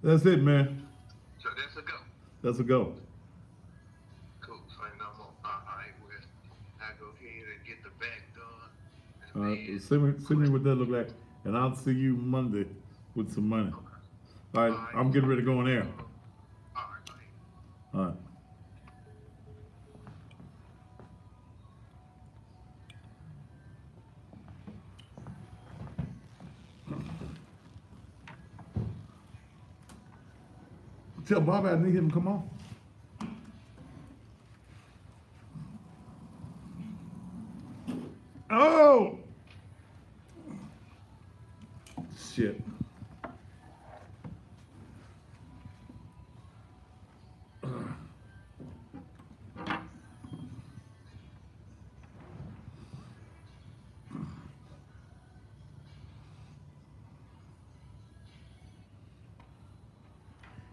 That's it, man. So that's a go. That's a go. Cool. So I know I'm all right. Well, I go ahead and get the back done, and then Send me quit. what that look like, and I'll see you Monday with some money. Okay. All right, All right. I'm getting So ready to go in there. all right. Go ahead. All right. Tell Bobby I need him to come on. Oh shit.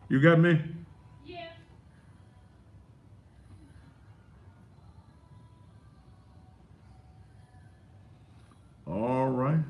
You got me? All right.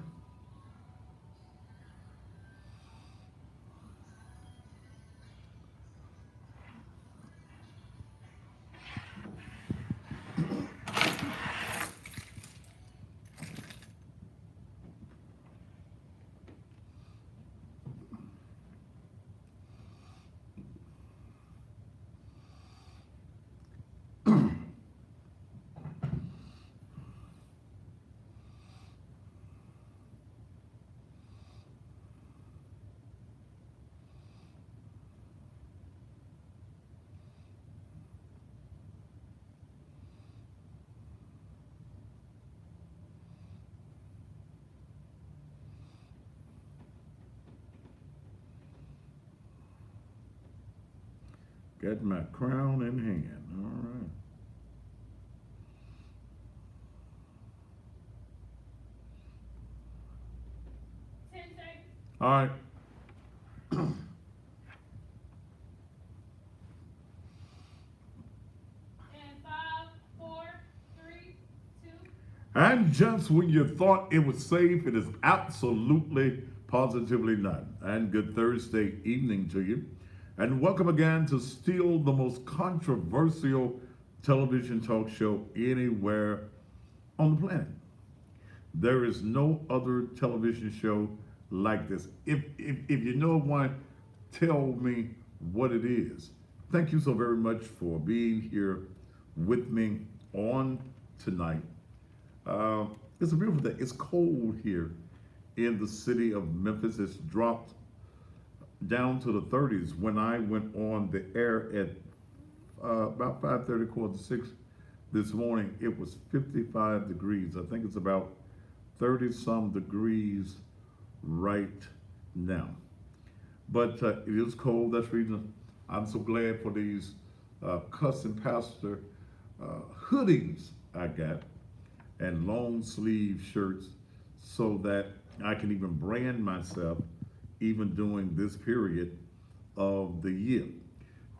Got my crown in hand. All right. All right. And just when you thought it was safe, it is absolutely, positively not. And good Thursday evening to you. And welcome again to still the most controversial television talk show anywhere on the planet. There is no other television show like this. If you know one, tell me what it is. Thank you so very much for being here with me on tonight. Uh, it's a beautiful day. It's cold here in the city of Memphis. It's dropped down to the 30s when I went on the air at about 5:30, quarter to 6 this morning. It was 55 degrees. I think it's about 30 some degrees right now. But it is cold. That's the reason I'm so glad for these custom pastor hoodies I got and long sleeve shirts so that I can even brand myself even during this period of the year.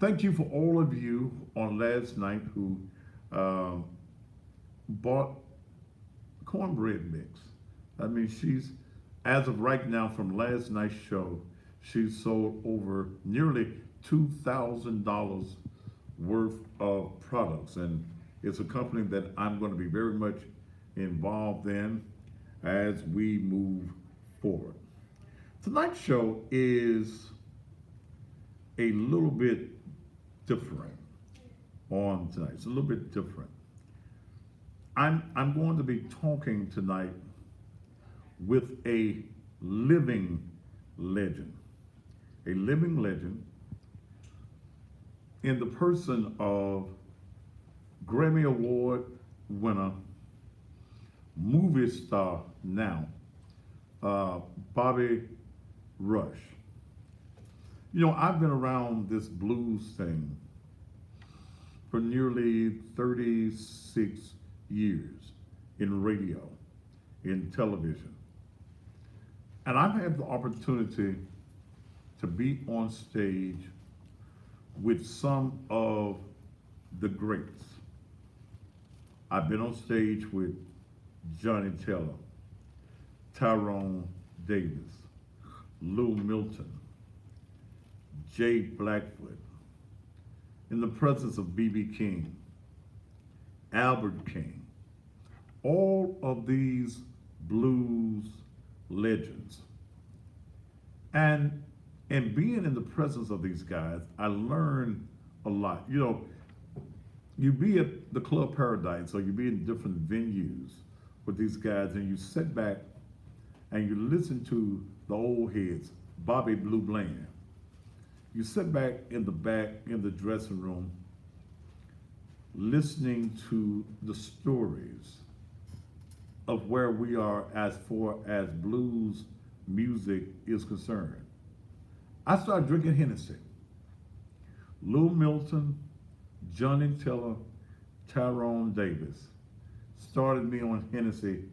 Thank you for all of you on last night who uh, bought cornbread mix. I mean, as of right now, from last night's show, she's sold over nearly $2,000 worth of products. And it's a company that I'm going to be very much involved in as we move forward. Tonight's show is a little bit different on tonight. It's a little bit different. I'm going to be talking tonight with legend, a living legend in the person of Grammy Award winner, movie star now, uh, Bobby Rush. You know, I've been around this blues thing for nearly 36 years in radio, in television. And I've had the opportunity to be on stage with some of the greats. I've been on stage with Johnny Taylor, Tyrone Davis, Lou Milton, Jay Blackfoot, in the presence of B.B. King, Albert King, all of these blues legends. And in being in the presence of these guys, I learned a lot. You know, you be at the Club Paradise or you be in different venues with these guys and you sit back and you listen to the old heads, Bobby Blue Bland. You sit back in the dressing room listening to the stories of where we are as far as blues music is concerned. I started drinking Hennessy. Lou Milton, Johnny Tiller, Tyrone Davis started me on Hennessy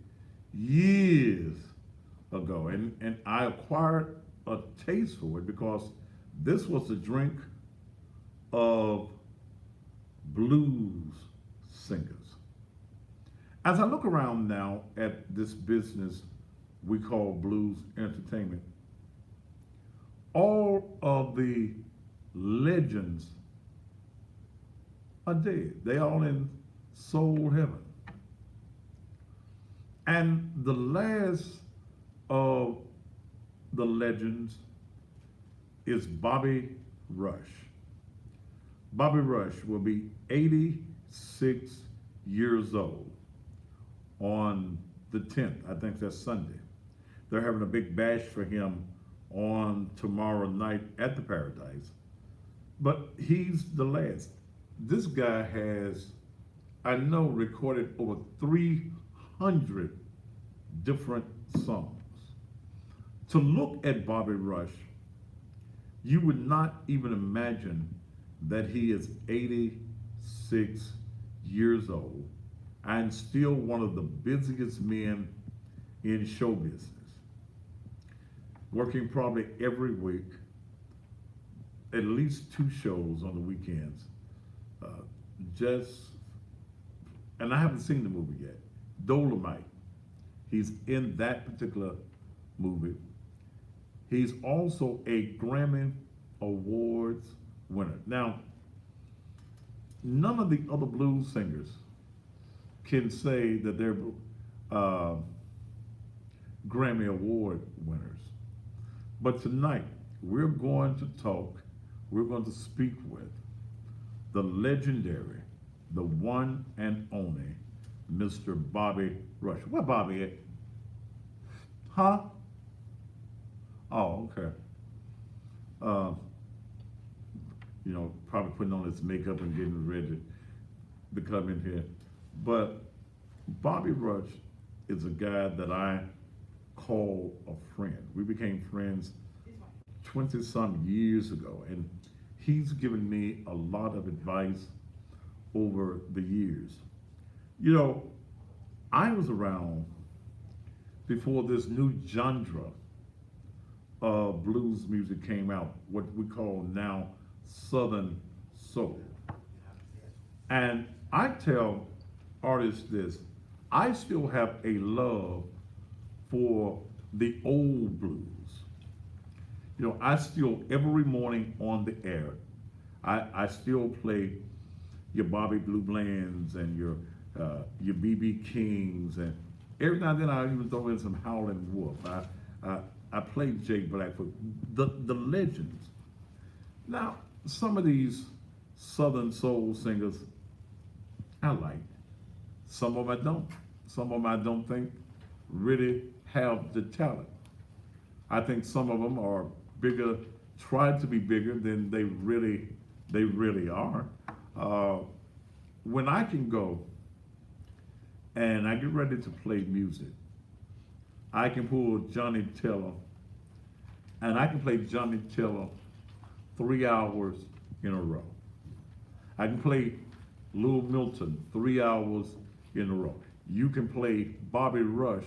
years ago. And I acquired a taste for it because this was the drink of blues singers. As I look around now at this business we call blues entertainment, all of the legends are dead. They all in soul heaven. And the last of the legends is Bobby Rush. Bobby Rush will be 86 years old on the 10th. I think that's Sunday. They're having a big bash for him on tomorrow night at the Paradise. But he's the last. This guy has, I know, recorded over 300 different songs. To look at Bobby Rush, you would not even imagine that he is 86 years old and still one of the busiest men in show business. Working probably every week, at least 2 shows on the weekends. And I haven't seen the movie yet, Dolomite. He's in that particular movie. He's also a Grammy Awards winner. Now, none of the other blues singers can say that they're Grammy Award winners. But tonight, we're going to speak with the legendary, the one and only Mr. Bobby Rush. Where Bobby at? Huh? Oh, okay. You know, probably putting on his makeup and getting ready to come in here. But Bobby Rush is a guy that I call a friend. We became friends 20-some years ago, and he's given me a lot of advice over the years. You know, I was around before this new genre of blues music came out, what we call now Southern Soul. And I tell artists this, I still have a love for the old blues. You know, I still, every morning on the air, I still play your Bobby Blue Blands and your B.B. Kings, and every now and then I even throw in some Howlin' Wolf. I play Jay Blackfoot, the legends. Now, some of these Southern soul singers I like. Some of them I don't. Some of them I don't think really have the talent. I think some of them are bigger, try to be bigger than they really are. When I can go and I get ready to play music, I can pull Johnny Tiller, and I can play Johnny Tiller 3 hours in a row. I can play Lou Milton 3 hours in a row. You can play Bobby Rush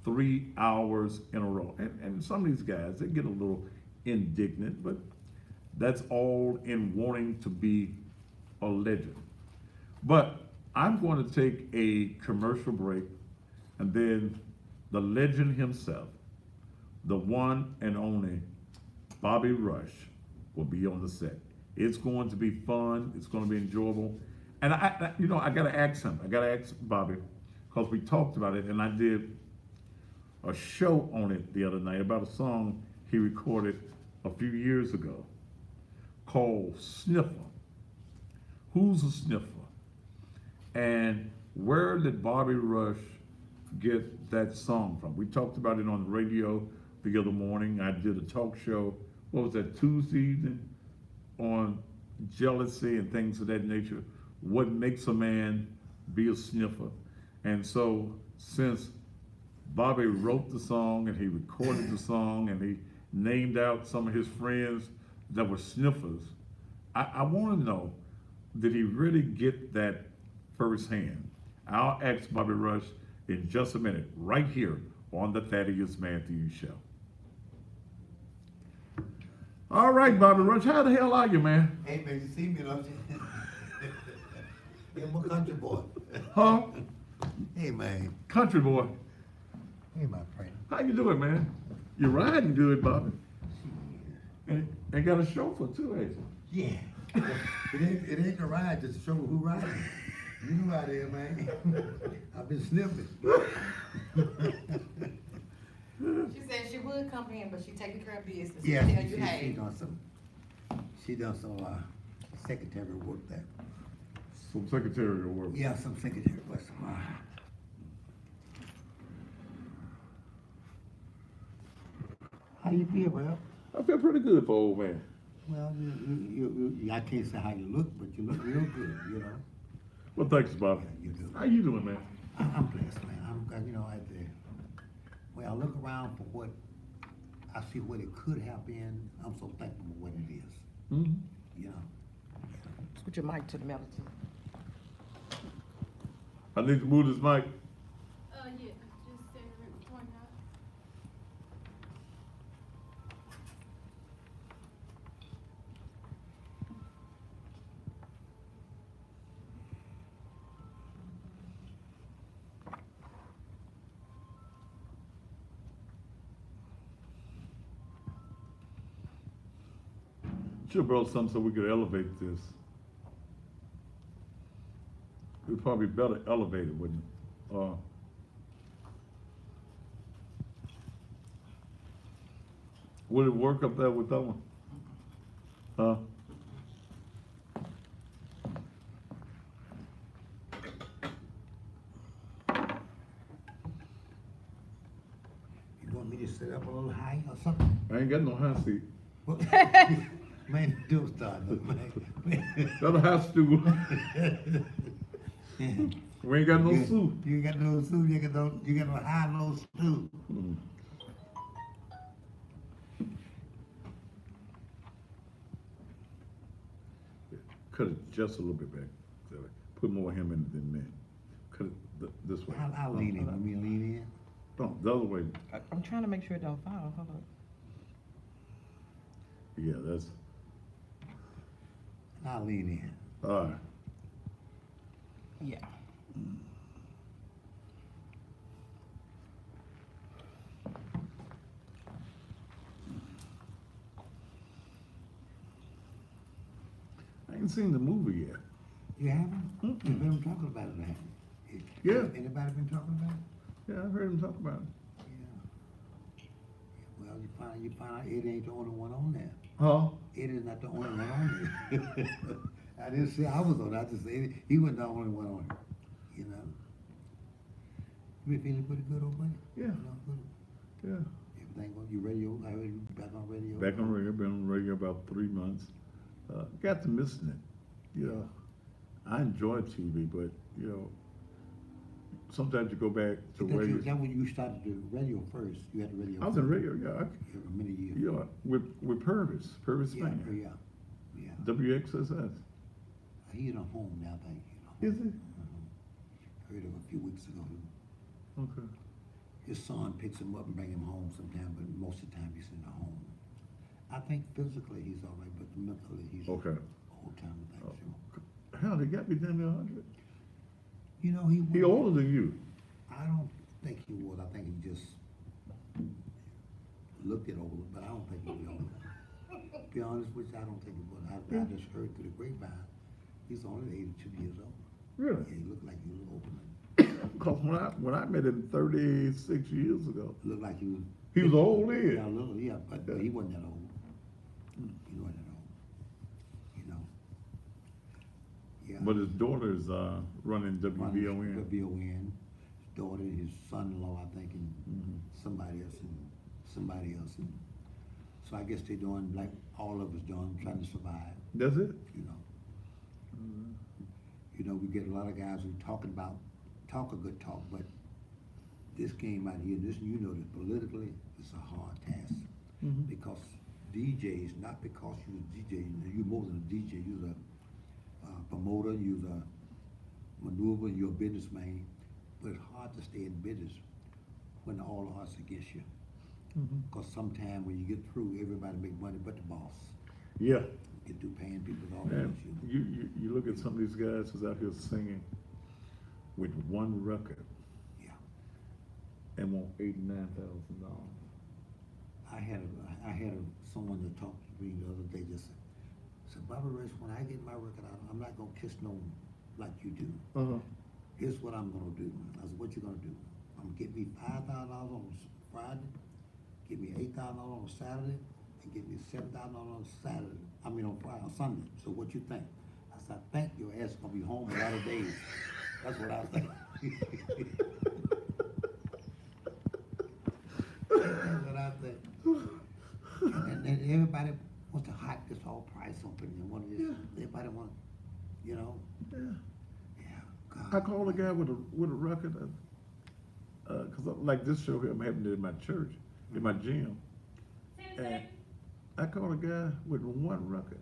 3 hours in a row. And some of these guys, they get a little indignant, but that's all in wanting to be a legend. But I'm going to take a commercial break, and then the legend himself, the one and only Bobby Rush, will be on the set. It's going to be fun. It's going to be enjoyable. And I got to ask him. I got to ask Bobby, because we talked about it, and I did a show on it the other night about a song he recorded a few years ago called Sniffer. Who's a sniffer? And where did Bobby Rush get that song from? We talked about it on the radio the other morning. I did a talk show, what was that, Tuesday evening, on jealousy and things of that nature. What makes a man be a sniffer? And so since Bobby wrote the song and he recorded the song and he named out some of his friends that were sniffers, I want to know, did he really get that firsthand? I'll ask Bobby Rush in just a minute, right here on the Thaddeus Matthews Show. All right, Bobby Rush, how the hell are you, man? Hey, man, you see me, don't you? I'm a country boy. Huh? Hey, man. Country boy. Hey, my friend. How you doing, man? You're riding good, Bobby. And got a chauffeur too, ain't you? Yeah. It ain't a ride, just to show who riding. You know out there, man. I've been sniffing. She said she would come in, but she taking care of business. Yeah, Tell you, she hey. done some secretary work there. Some secretarial work. Yeah, some secretary work. How you feel, Well? I feel pretty good for old man. Well, I can't say how you look, but you look real good, you know. Well, thanks, Bobby. Yeah, you do. How you doing, man? I'm blessed, man. When I look around for what I see what it could have been, I'm so thankful for what it is. Mm-hmm. You know. Switch your mic to the melody. I need to move this mic. Yeah, just center it between us. Should have brought something so we could elevate this. It would probably be better elevated, wouldn't it? Would it work up there with that one? Huh? You want me to sit up a little high or something? I ain't got no high seat. What? Man, don't start, man. Got a high stool. We ain't got no suit. You got no suit. You got no high, no stool. Mm. Cut it just a little bit back. Put more of him in it than me. Cut it this way. I'll lean in. Want me to lean in? No, the other way. I'm trying to make sure it don't fall. Hold on. Yeah, that's I'll lean in. all right. Yeah. I ain't seen the movie yet. You haven't? You've been talking about it, haven't you? Yeah. Anybody been talking about it? Yeah, I heard him talk about it. Yeah. Well, you find out Eddie ain't the only one on there. Huh? Eddie's not the only one on there. I didn't say I was on it. I just said he wasn't the only one on it. You know. You been feeling pretty good, old buddy? Yeah. You know, good. Yeah. Everything on your radio? I heard you back on radio. Back on radio. Been on radio about 3 months. Got to missing it. You know, I enjoy TV, but you know, sometimes you go back to where you. That when you started the radio first. You had the radio. I was in radio, yeah. For many years. Yeah, with Purvis Yeah, Springer. yeah. WXSS. He's at home now, I think. You know. Is it? Heard him a few weeks ago. Okay. His son picks him up and bring him home sometime, but most of the time he's in the home. I think physically he's all right, but mentally he's Okay. old time thing. So. Hell, they got me down to 100. You know, he He older than you. I don't think he was. I think he just looked it older, but I don't think he was older. Be honest with you, I don't think it was. I just heard through the grapevine. He's only 82 years old. Really? Yeah, he looked like he was older. Because when I met him 36 years ago, Looked like he was old Yeah, then. a little, yeah, but he wasn't that old. He wasn't that old. You know. Yeah. But his daughter's running WVON. WVON. His daughter, his son-in-law, I think, and Mhm. somebody else. And so I guess they're doing like all of us doing, trying to survive. That's it. You know. You know, we get a lot of guys who talk a good talk, but this game out here, this, you know, that politically, it's a hard task. Mhm. Because DJs, not because you're a DJ, you're more than a DJ, you're a promoter, you're a maneuver, you're a businessman, but it's hard to stay in business when all odds are against you. Mhm. Because sometimes when you get through, everybody make money but the boss. Yeah. Get through paying people all Man, against you. you look at some of these guys who's out here singing with one record Yeah. and want $89,000. I had someone that talked to me the other day, just said, Bobby Rich, when I get my record out, I'm not gonna kiss no one like you do. Uh-huh. Here's what I'm gonna do. I said, what you gonna do? I'm gonna get me $5,000 on Friday, get me $8,000 on Saturday, and get me $7,000 on Saturday. I mean on Friday, on Sunday. So what you think? I said, I think your ass gonna be home a lot of days. That's what I was thinking. That's what I think. And everybody wants to hike this whole price open and want this. Everybody want, you know. Yeah. Yeah. God. I called a guy with a record, cause like this show here I'm having it in my church, in my gym. And I called a guy with one record,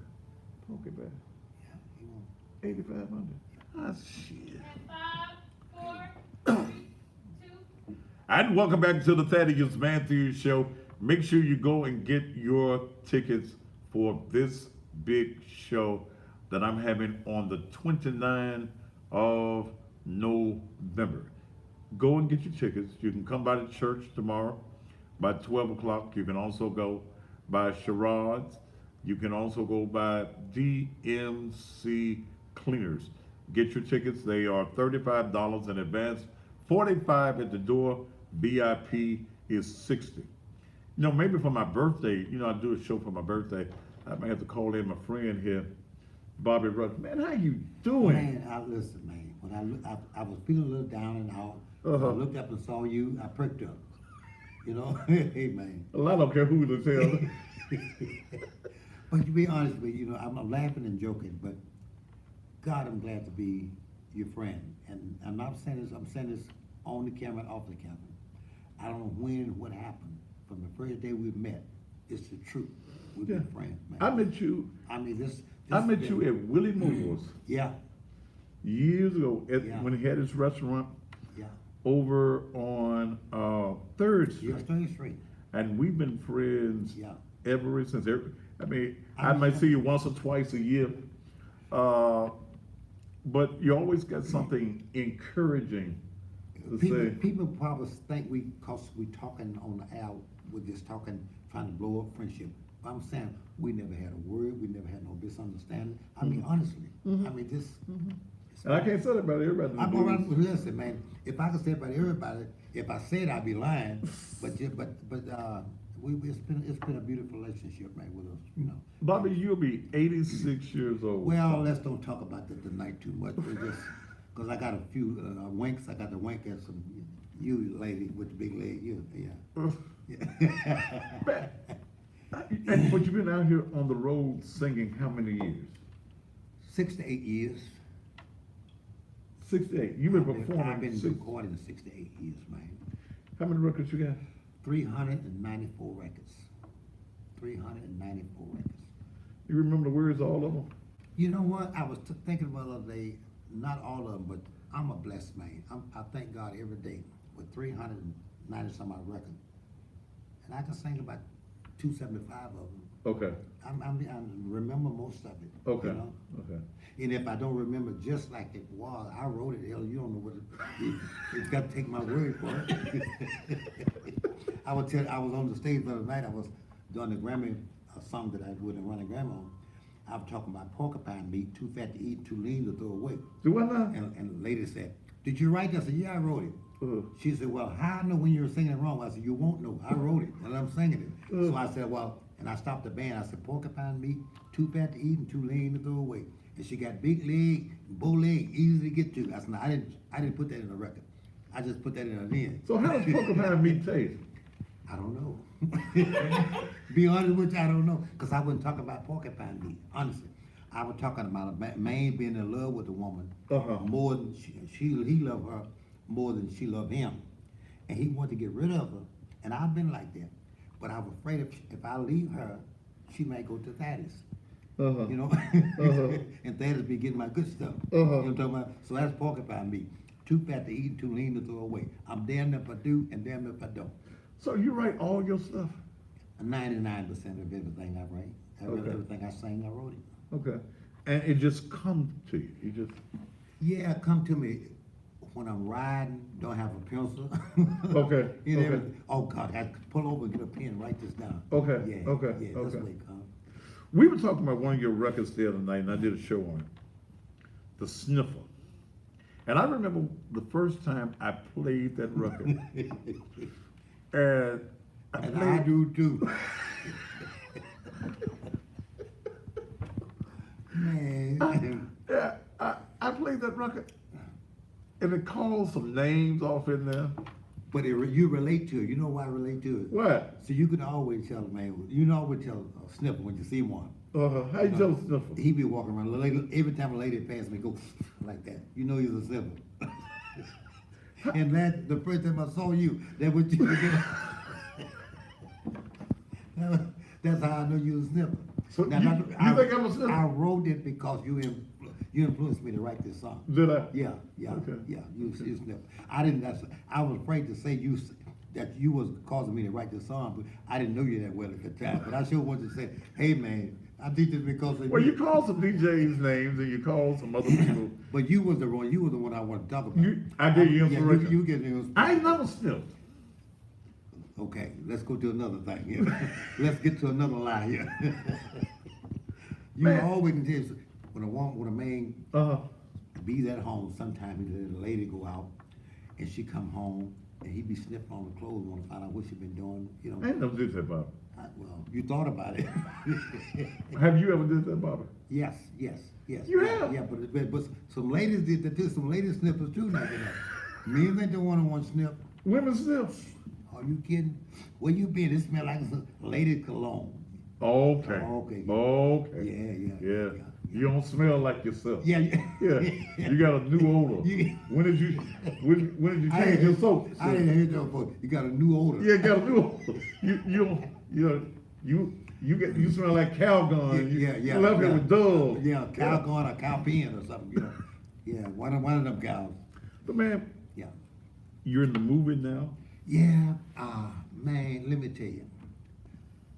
Poke Back, Yeah, he won't. 8,500. Ah, shit. 5, 4, 3, 2. And welcome back to the Thaddeus Matthews Show. Make sure you go and get your tickets for this big show that I'm having on the 29th of November. Go and get your tickets. You can come by the church tomorrow by 12 o'clock. You can also go by Sherrod's. You can also go by DMC Cleaners. Get your tickets. They are $35 in advance, $45 at the door. VIP is $60. You know, maybe for my birthday, you know, I do a show for my birthday. I might have to call in my friend here, Bobby Rush. Man, how you doing? Man, listen, man. When I was feeling a little down and out, Uh-huh. I looked up and saw you. I pricked up. You know, hey man. Well, I don't care who to tell. But to be honest with you, you know, I'm laughing and joking, but God, I'm glad to be your friend. And I'm not saying this. I'm saying this on the camera and off the camera. I don't know when and what happened. From the first day we met, it's the truth. We've been friends, man. I met you. I mean, this I met you at Willie Moore's Yeah, years ago Yeah. when he had his restaurant yeah. over on 3rd Street. Yeah, Stony Street. And we've been friends Yeah. ever since. I mean, I I'm might sure. see you once or twice a year, but you always got something encouraging to say. People probably think cause we talking on the air, we're just talking, trying to blow up friendship. But I'm saying, we never had a word, we never had no misunderstanding. I mean, honestly, I mean, this. And I can't say that about everybody. in the I'm all right, business. listen, man, if I could say about everybody, if I said I'd be lying, it's been a beautiful relationship, man, with us, you know. Bobby, you'll be 86 years old. Well, let's don't talk about that tonight too much, but just, cause I got a few, winks, I got to wink at some, you lady with the big leg, yeah. But you've been out here on the road singing how many years? 6 to 8 years. 6 to 8. You've been I've performing. been 6 recording 6 to 8 years, man. How many records you got? 394 records. 394 records. You remember the words of all of them? You know what? I was thinking about the other day, not all of them, but I'm a blessed man. I thank God every day with 390 some odd records. And I can sing about 275 of them. Okay. I remember most of it. Okay. You know? Okay. And if I don't remember just like it was, I wrote it. Hell, you don't know what it's got to take my word for it. I was on the stage the other night. I was doing the Grammy a song that I would in running grandma. I was talking about porcupine meat, too fat to eat, too lean to throw away. Do I not? And the lady said, "Did you write that?" I said, "Yeah, I wrote it." She said, "Well, how I know when you were singing it wrong?" I said, "You won't know. I wrote it, and I'm singing it." So I said, "Well," and I stopped the band. I said, "Porcupine meat, too fat to eat and too lean to throw away." And she got big leg, bow leg, easy to get to. I said, "No, I didn't put that in the record. I just put that in an end." So how does porcupine meat taste? I don't know. Be honest with you, I don't know, because I wouldn't talk about porcupine meat, honestly. I was talking about a man being in love with a woman more than he loved her more than she loved him. And he wanted to get rid of her, and I've been like that. But I was afraid if I leave her, she might go to Thaddeus. You know? And Thaddeus be getting my good stuff. You know what I'm talking about? So that's porcupine meat. Too fat to eat, too lean to throw away. I'm damned if I do, and damned if I don't. So you write all your stuff? 99% of everything I write. Okay. Everything I sing, I wrote it. Okay. And it just comes to you. You just Yeah, come to me when I'm riding, don't have a pencil. Okay, You know, okay. oh God, I have to pull over and get a pen and write this down. Okay, Yeah, okay, yeah, that's okay. the way it comes. We were talking about one of your records the other night, and I did a show on it, The Sniffer. And I remember the first time I played that record. And And I do too. Man, Yeah, I played that record, and it called some names off in there. but you relate to it. You know why I relate to it? What? So you can always tell a man, you can always tell a sniffer when you see one. How you tell Sniffer? He be walking around, every time a lady passes me, go like that. You know he's a sniffer. And that, the first time I saw you, that was you. That's how I know you was a sniffer. So Now, you think I'm a sniffer? I wrote it because you influenced me to write this song. Did I? Yeah, Okay. you sniffer. I was afraid to say that you was causing me to write this song, but I didn't know you that well at the time. But I sure wanted to say, hey man, I did this because of Well, you called some DJs names, and you called some other people. But you was the one I want to talk about. I gave you Yeah, inspiration. you get the inspiration. I ain't never sniffed. Okay, let's go to another thing here. Let's get to another lie here. You Man. always can tell us, when a man Uh-huh. be at home, sometimes the lady go out and she come home and he be sniffing on the clothes, want to find out what she been doing, you know. I ain't never did that, Bobby. Well, you thought about it. Have you ever did that, Bobby? Yes. You have? Yeah, but some ladies did that too. Some ladies sniffers too, now, you know. Men ain't the one sniff. Women sniff. Are you kidding? Where you been? It smell like a lady cologne. Okay. Okay. Okay. Yeah. You don't smell like yourself. Yeah. Yeah. You got a new odor. You- When did you I change your soap? I didn't hear that before. You got a new odor. Yeah, you got a new odor. You smell like Calgon. Yeah. You left it with Dove. Yeah, cow corn or cow pen or something, you know. Yeah, one of them cows. But man, Yeah. you're in the movie now. Yeah, man, let me tell you.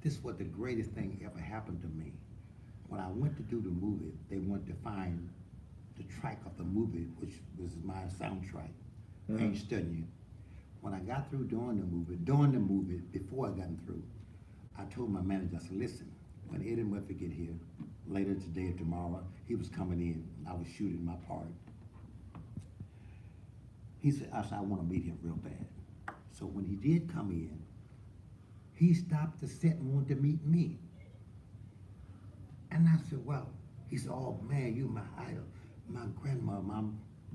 This was the greatest thing ever happened to me. When I went to do the movie, they wanted to find the track of the movie, which was my soundtrack. I ain't studying you. When I got through doing the movie, before I got through, I told my manager, I said, listen, when Eddie Murphy get here, later today or tomorrow, he was coming in, I was shooting my part. I said, I want to meet him real bad. So when he did come in, he stopped the set and wanted to meet me. And I said, well, he said, oh man, you my idol. My grandma, my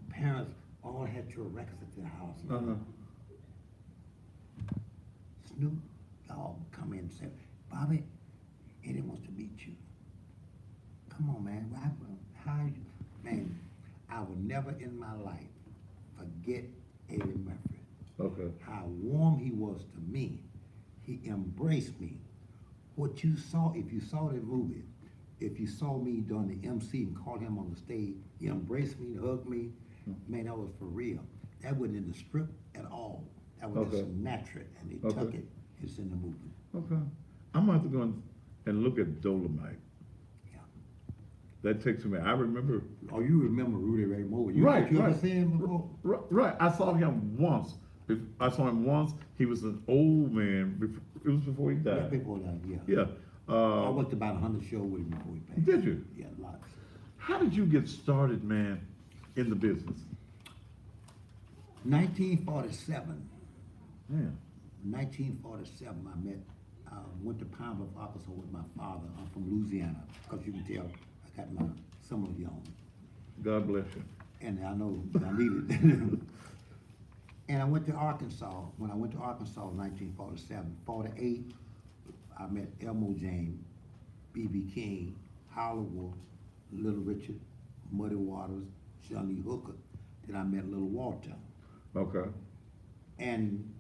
parents all had your records at their house. Snoop Dogg come in and said, Bobby, Eddie wants to meet you. Come on, man. How you? Man, I will never in my life forget Eddie Murphy. Okay. How warm he was to me. He embraced me. What you saw, if you saw that movie, if you saw me doing the MC and called him on the stage, he embraced me, hugged me. Man, that was for real. That wasn't in the script at all. That was Okay. just natural, and they Okay. took it. It's in the movie. Okay. I'm gonna have to go and look at Dolomite. Yeah. That takes me. I remember. Oh, you remember Rudy Ray Moore? You Right, ever right. seen him before? Right. I saw him once. He was an old man. It was before he Yeah, died. before that, yeah. Yeah. I worked about 100 shows with him before he passed. Did you? Yeah, lots. How did you get started, man, in the business? 1947. Man, 1947, I met, went to Pine Bluff, Arkansas with my father. I'm from Louisiana, because you can tell I got my some of you on. God bless you. And I know I need it. And I went to Arkansas. When I went to Arkansas in 1947, 48, I met Elmo James, B.B. King, Howlett Wolf, Little Richard, Muddy Waters, Johnny Hooker. Then I met Little Walter. Okay. And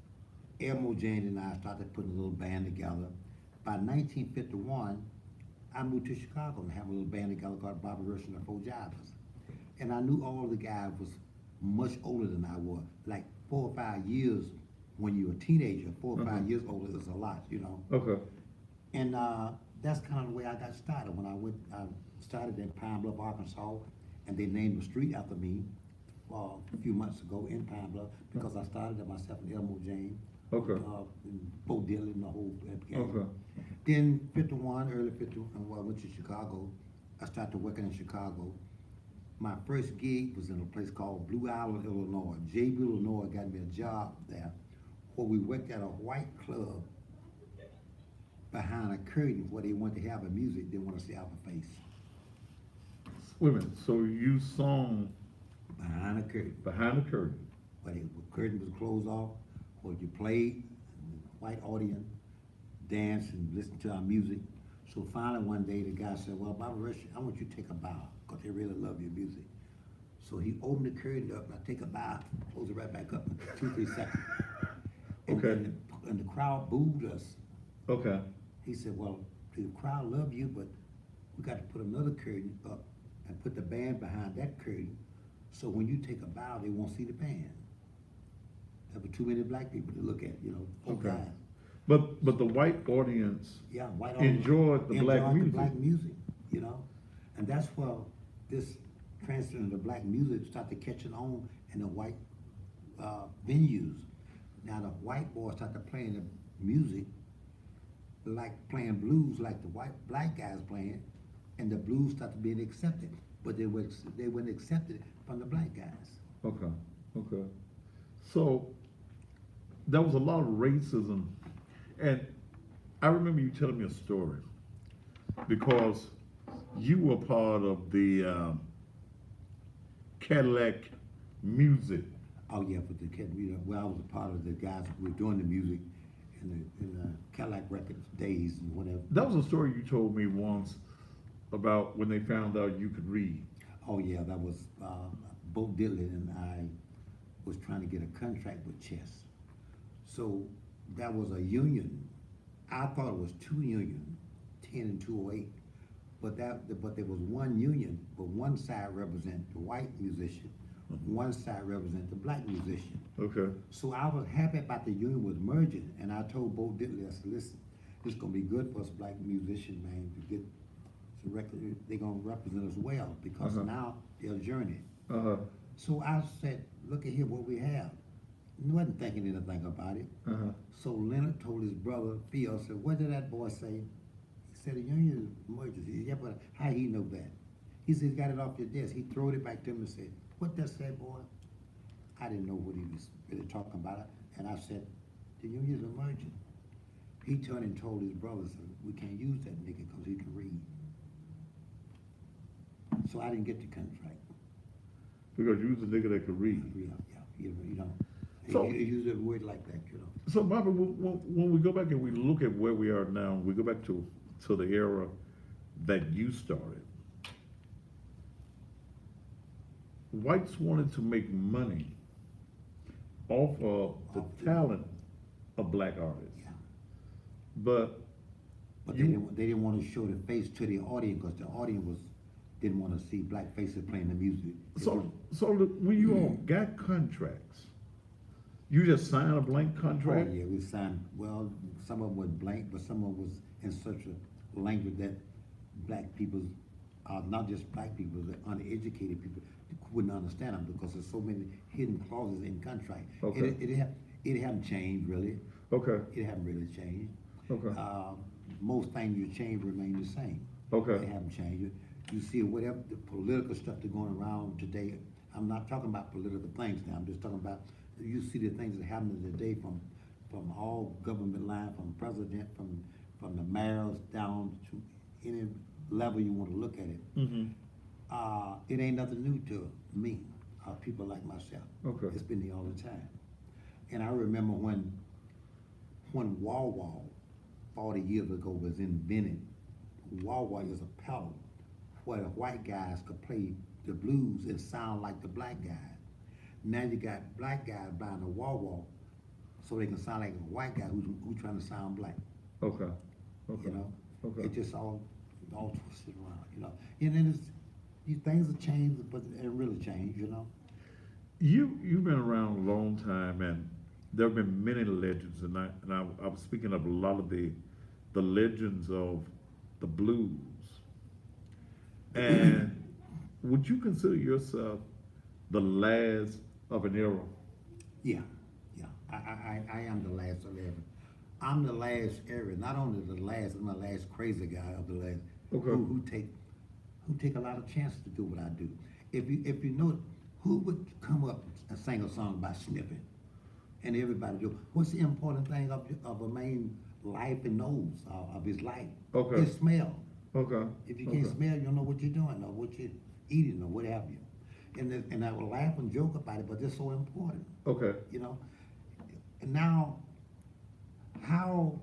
Elmo James and I started putting a little band together. By 1951, I moved to Chicago and have a little band together called Bobby Rush and the Four Jivers. And I knew all the guys was much older than I was, like 4 or 5 years when you're a teenager. 4 or 5 years older is a lot, you know. Okay. And that's kind of the way I got started. When I started in Pine Bluff, Arkansas, and they named the street after me a few months ago in Pine Bluff because I started it myself and Elmo James. Okay. And Bo Diddley and the whole gang. Okay. Then 51, early 51, I went to Chicago. I started working in Chicago. My first gig was in a place called Blue Island, Illinois. J.B. Illinois got me a job there where we worked at a white club behind a curtain where they wanted to have a music, didn't want to see our face. Wait a minute. So you sung Behind a curtain, behind the curtain? where the curtain was closed off, where you played, and the white audience danced and listened to our music. So finally one day the guy said, well, Bobby Rush, I want you to take a bow, because they really love your music. So he opened the curtain up, and I take a bow, close it right back up in 2-3 seconds. Okay. And the crowd booed us. Okay. He said, well, the crowd love you, but we got to put another curtain up and put the band behind that curtain, so when you take a bow, they won't see the band. There were too many black people to look at, you know, four Okay. guys. But the white audience Yeah, white enjoyed the black enjoyed music. the black music, you know, and that's where this transfer into black music started catching on in the white venues. Now the white boys started playing the music like playing blues, like the black guys playing, and the blues started being accepted, but they weren't accepted from the black guys. Okay. Okay. So there was a lot of racism, and I remember you telling me a story because you were part of the Cadillac music. Oh yeah, but the kid, you know, well, I was a part of the guys who were doing the music in the Cadillac Records days and whatever. That was a story you told me once about when they found out you could read. Oh yeah, that was Bo Diddley and I was trying to get a contract with Chess. So that was a union. I thought it was 2 unions, 10 and 208. But there was one union, but one side represent the white musician, one side represent the black musician. Okay. So I was happy about the union was merging, and I told Bo Diddley, I said, listen, this is gonna be good for us black musicians, man, to get some record. They're gonna represent us well because now they're journeying. Uh-huh. So I said, look at here what we have. He wasn't thinking anything about it. Uh-huh. So Leonard told his brother, Theo, said, what did that boy say? He said, the union merges. He said, yeah, but how he know that? He said, he got it off your desk. He threw it back to him and said, what that say, boy? I didn't know what he was really talking about. And I said, the union's emerging. He turned and told his brother, said, we can't use that nigga because he can read. So I didn't get the contract. Because you was a nigga that could read. Yeah, you know. So- He used a word like that, you know. So, Bobby, when we go back and we look at where we are now, we go back to the era that you started. Whites wanted to make money off of the talent of black artists, Yeah. but But You- they didn't want to show the face to the audience because the audience didn't want to see black faces playing the music. so when you all got contracts, you just sign a blank Oh, contract. yeah, we signed, well, some of them was blank, but some of them was in such a language that black people, not just black people, the uneducated people wouldn't understand them because there's so many hidden clauses in contract. Okay. It hadn't changed really. Okay. It hadn't really changed. Okay. most things you change remain the same. Okay. They haven't changed. You see whatever the political stuff that's going around today, I'm not talking about political things now, I'm just talking about, you see the things that happen today from all government line, from president, from the mayors down to any level you wanna look at it. Mm-hmm. It ain't nothing new to me, people like myself. Okay. It's been here all the time. And I remember when Wah-Wah 40 years ago was invented. Wah-Wah is a pedal where the white guys could play the blues and sound like the black guys. Now you got black guys buying a Wah-Wah so they can sound like a white guy who's trying to sound black. Okay. Okay. You know, Okay. it just all twisted around. You know, and then things have changed, but it really changed. You know. You've been around a long time, and there have been many legends, and I was speaking of a lot of the legends of the blues. And would you consider yourself the last of an era? Yeah, yeah. I am the last of ever. I'm the last era. Not only the last, I'm the last crazy guy of the last. Okay. Who take a lot of chances to do what I do. If you know, who would come up and sing a song by sniffing? And everybody do. What's the important thing of a man's life and nose of his life? Okay. His smell. Okay. If you can't Okay. smell, you don't know what you're doing or what you're eating or what have you. And I will laugh and joke about it, but it's so important, Okay. you know. And now, how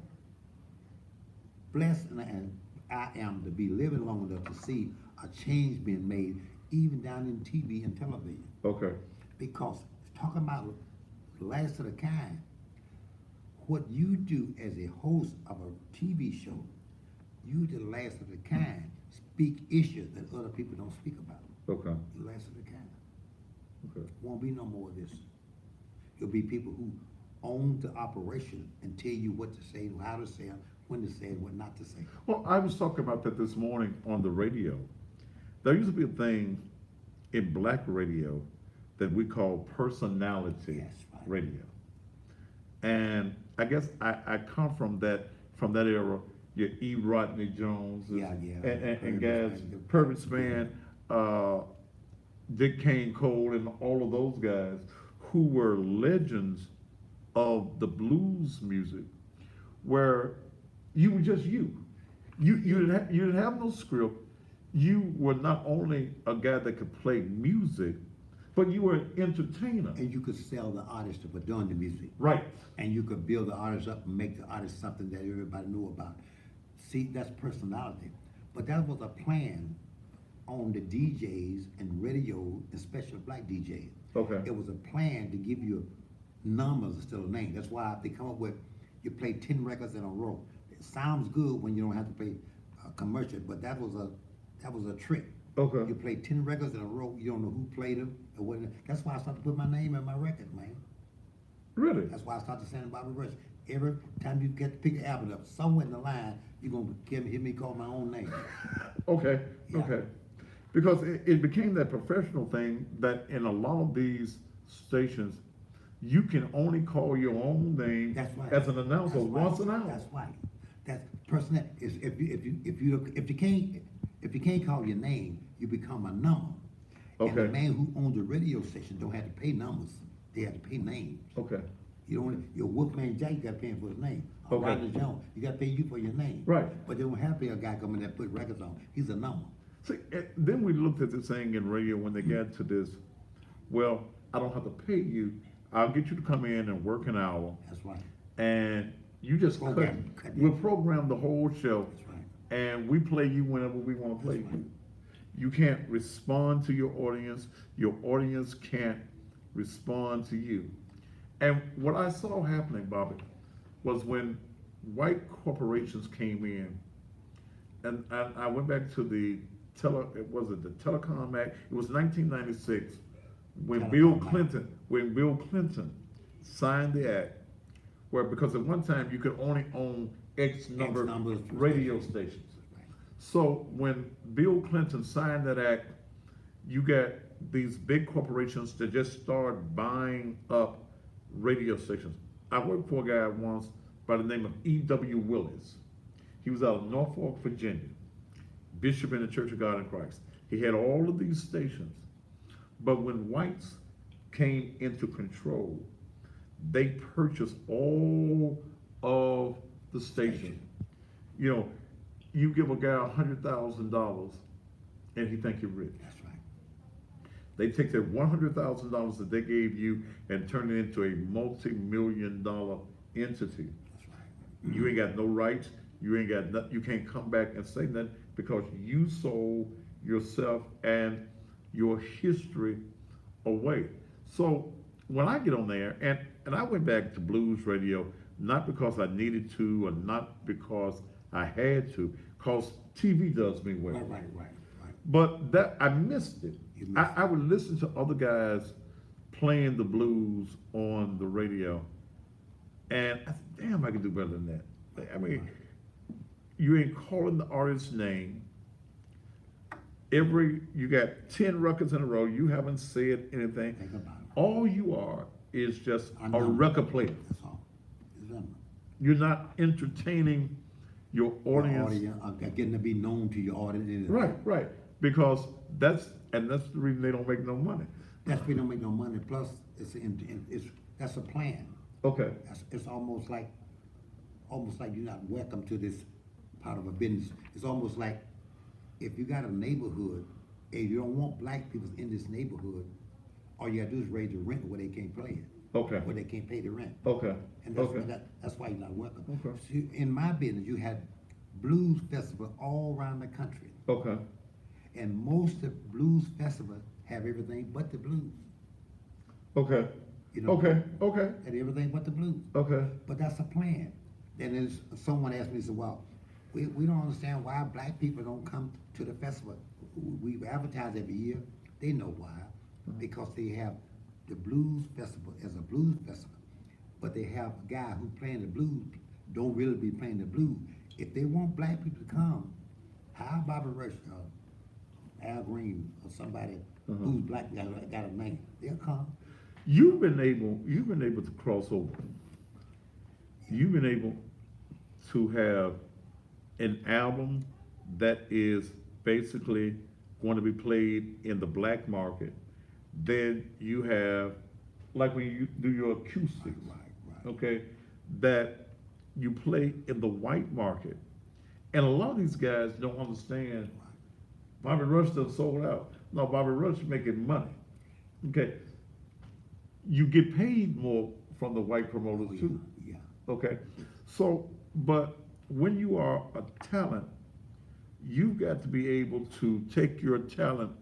blessed and I am to be living long enough to see a change being made, even down in TV and television. Okay. Because talking about the last of the kind, what you do as a host of a TV show, you the last of the kind, speak issues that other people don't speak about. Okay. The last of the kind. Okay. Won't be no more of this. It'll be people who own the operation and tell you what to say, how to say it, when to say it, what not to say. Well, I was talking about that this morning on the radio. There used to be a thing in black radio that we call personality Yes, right. radio. And I guess I come from that era, your E. Rodney Jones, Yeah. and guys, Purvis Spann, Dick Kane Cole, and all of those guys who were legends of the blues music, where you were just you. You didn't have no script. You were not only a guy that could play music, but you were an entertainer. And you could sell the artist for doing the music. Right. And you could build the artist up and make the artist something that everybody knew about. See, that's personality. But that was a plan on the DJs and radio, especially black DJs. Okay. It was a plan to give you numbers instead of names. That's why they come up with, you play 10 records in a row. It sounds good when you don't have to play a commercial, but that was a trick. Okay. You play 10 records in a row, you don't know who played them or what. That's why I started to put my name in my record, man. Really? That's why I started saying Bobby Rush. Every time you get to pick an album up, somewhere in the line, you're gonna hear me call my own name. Okay. Yeah. Okay. Because it became that professional thing that in a lot of these stations, you can only call your own name That's right. as an announcer That's right. once an hour. That's right. That's personal. If you can't call your name, you become a number. And the Okay. man who owns the radio station don't have to pay numbers. They have to pay names. Okay. You don't. Your Wolfman Jack, you got to pay him for his name. Or Okay. Rodney Jones, you got to pay you for your name. Right. But they don't have to pay a guy coming there and put records on. He's a number. See, then we looked at this thing in radio when they got to this, well, I don't have to pay you. I'll get you to come in and work an hour, That's right. and you just Program. we'll program the whole show, That's right. and we play you whenever we want to play That's right. you. You can't respond to your audience. Your audience can't respond to you. And what I saw happening, Bobby, was when white corporations came in, and I went back to the Telecom Act. It was 1996 when Bill Clinton signed the act, where because at one time you could only own X number numbers of of radio stations. stations. So when Bill Clinton signed that act, you got these big corporations that just start buying up radio stations. I worked for a guy once by the name of E.W. Willis. He was out of Norfolk, Virginia, bishop in the Church of God in Christ. He had all of these stations. But when whites came into control, they purchased all of the stations. You know, you give a guy $100,000 and he think you're rich. That's right. They take that $100,000 that they gave you and turn it into a multi-million-dollar entity. That's right. You ain't got no rights. You ain't got nothing. You can't come back and say nothing because you sold yourself and your history away. So when I get on there, and I went back to blues radio, not because I needed to or not because I had to, because TV does me well. Right. But that I missed it. You missed I would listen to other guys playing the blues on the radio, and I said, damn, I can do better than that. I mean, you ain't calling the artist's name. You got 10 records in a row, you haven't said anything. Think about it. All you are is just A a number. record player. That's all. It's a number. You're not entertaining your Your audience. getting to be known to your audience. Right. Because that's the reason they don't make no money. That's why we don't make no money. Plus, that's a plan. Okay. It's almost like you're not welcome to this part of a business. It's almost like if you got a neighborhood and you don't want black people in this neighborhood, all you gotta do is raise the rent where they can't play it. Okay. Where they can't pay the rent. Okay. And that's, Okay. that's why you're not welcome. Okay. See, in my business, you had blues festival all around the country. Okay. And most of blues festivals have everything but the blues. Okay. You know? Okay. And everything but the blues. Okay. But that's a plan. And then someone asked me, said, well, we don't understand why black people don't come to the festival. We advertise every year. They know why. Because they have the blues festival as a blues festival. But they have a guy who's playing the blues, don't really be playing the blues. If they want black people to come, how Bobby Rush, Al Green, or somebody who's black got a name, they'll come. You've been able to cross over. You've been able to have an album that is basically going to be played in the black market. Then you have, like when you do your acoustics, Right. okay, that you play in the white market. And a lot of these guys don't understand Bobby Rush done sold out. No, Bobby Rush is making money. Okay. You get paid more from the white promoters too. Yeah. Okay. So, but when you are a talent, you've got to be able to take your talent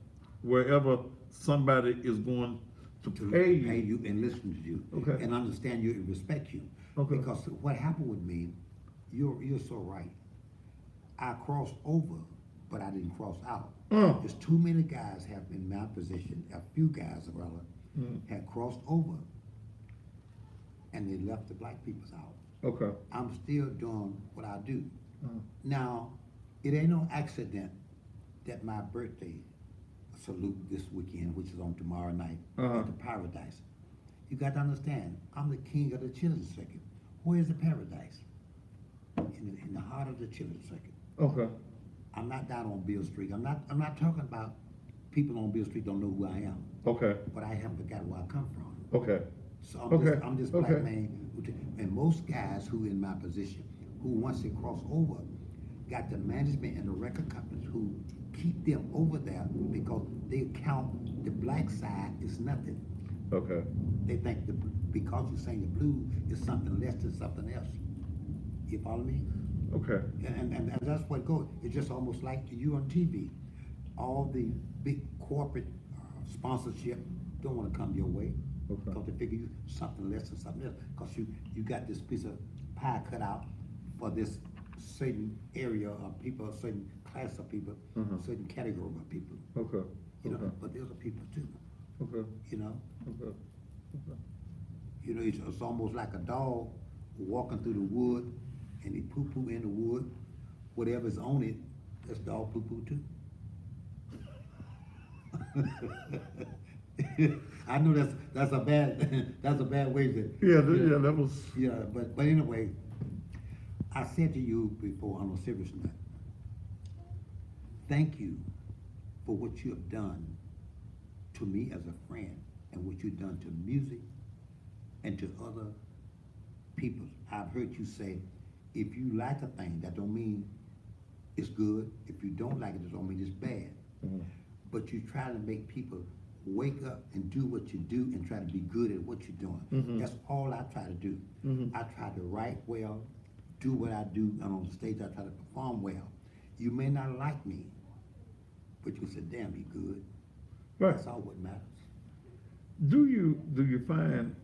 wherever somebody is going to pay you. And listen to you. Okay. And understand you and respect you. Okay. Because what happened with me, you're so right. I crossed over, but I didn't cross out. There's too many guys have in my position, a few guys rather, had crossed over and they left the black peoples out. Okay. I'm still doing what I do. Now, it ain't no accident that my birthday salute this weekend, which is on tomorrow night, at the Paradise. You got to understand, I'm the king of the children's circuit. Where's the Paradise? In the heart of the children's circuit. Okay. I'm not down on Beale Street. I'm not talking about people on Beale Street don't know who I am, Okay. but I haven't forgotten where I come from. Okay. So Okay. I'm this Okay. black man, and most guys who in my position, who once they cross over, got the management and the record companies who keep them over there because they count the black side is nothing. Okay. They think because you sing the blues is something less than something else. You follow me? Okay. And that's what goes. It's just almost like you on TV. All the big corporate sponsorship don't want to come your way. Okay. Because they figure you something less than something else. Because you got this piece of pie cut out for this certain area of people, a certain class of people, a certain category of people. Okay. You know, Okay. but there's other people too. Okay. You know, Okay. you know, it's almost like a dog walking through the wood, and he poo poo in the wood. Whatever's on it, that's dog poo poo too. I know that's a bad that's a bad way to Yeah. That was. yeah, but anyway, I said to you before on a serious note, thank you for what you have done to me as a friend and what you've done to music and to other people. I've heard you say, if you like a thing, that don't mean it's good. If you don't like it, it don't mean it's bad. But you try to make people wake up and do what you do and try to be good at what you're doing. That's all I try to do. I try to write well, do what I do, and on the stage I try to perform well. You may not like me, but you say, damn, he good. Right. That's all what matters. Do you find,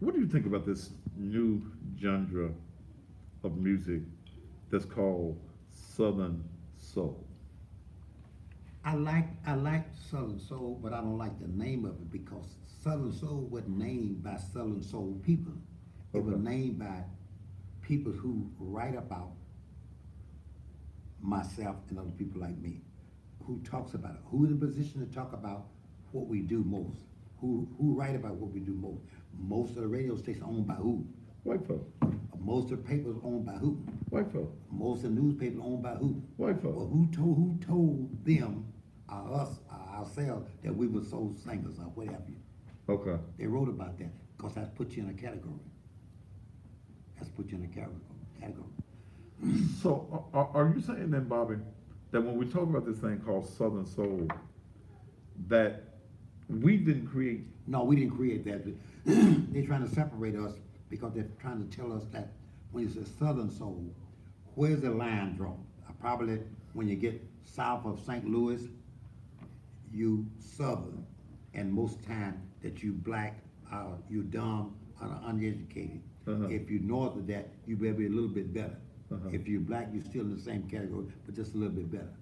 what do you think about this new genre of music that's called Southern Soul? I like Southern Soul, but I don't like the name of it because Southern Soul wasn't named by Southern Soul people. It was Okay. named by people who write about myself and other people like me, who talks about it, who in a position to talk about what we do most, who write about what we do most. Most of the radio stations owned by who? White folk. Most of the papers owned by who? White folk. Most of the newspapers owned by who? White folk. Well, who told them, us, ourselves, that we were soul singers or what have you? Okay. They wrote about that because that's put you in a category. That's put you in a category. So are you saying then, Bobby, that when we talk about this thing called Southern Soul, that we didn't create? No, we didn't create that. They're trying to separate us because they're trying to tell us that when you say Southern Soul, where's the line drawn? Probably when you get south of St. Louis, you Southern, and most time that you black, you dumb, or uneducated. If you're north of that, you better be a little bit better. If you're black, you're still in the same category, but just a little bit better.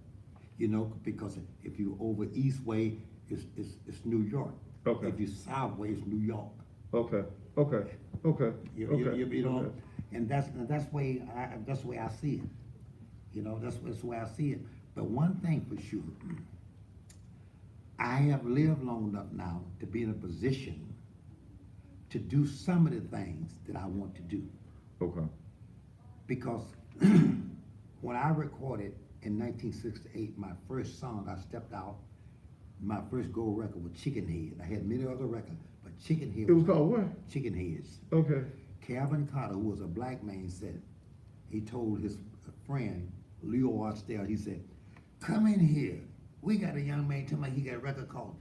You know, because if you over east way, it's New York. Okay. If you south way, it's New York. Okay. You know, Okay. and that's the way I see it. You know, that's the way I see it. But one thing for sure, I have lived long enough now to be in a position to do some of the things that I want to do. Okay. Because when I recorded in 1968 my first song, I stepped out, my first gold record was Chicken Head. I had many other records, but Chicken Head It was called what? Chicken Heads. Okay. Calvin Carter, who was a black man, said, he told his friend, Leo Arstell, he said, come in here. We got a young man telling me he got a record called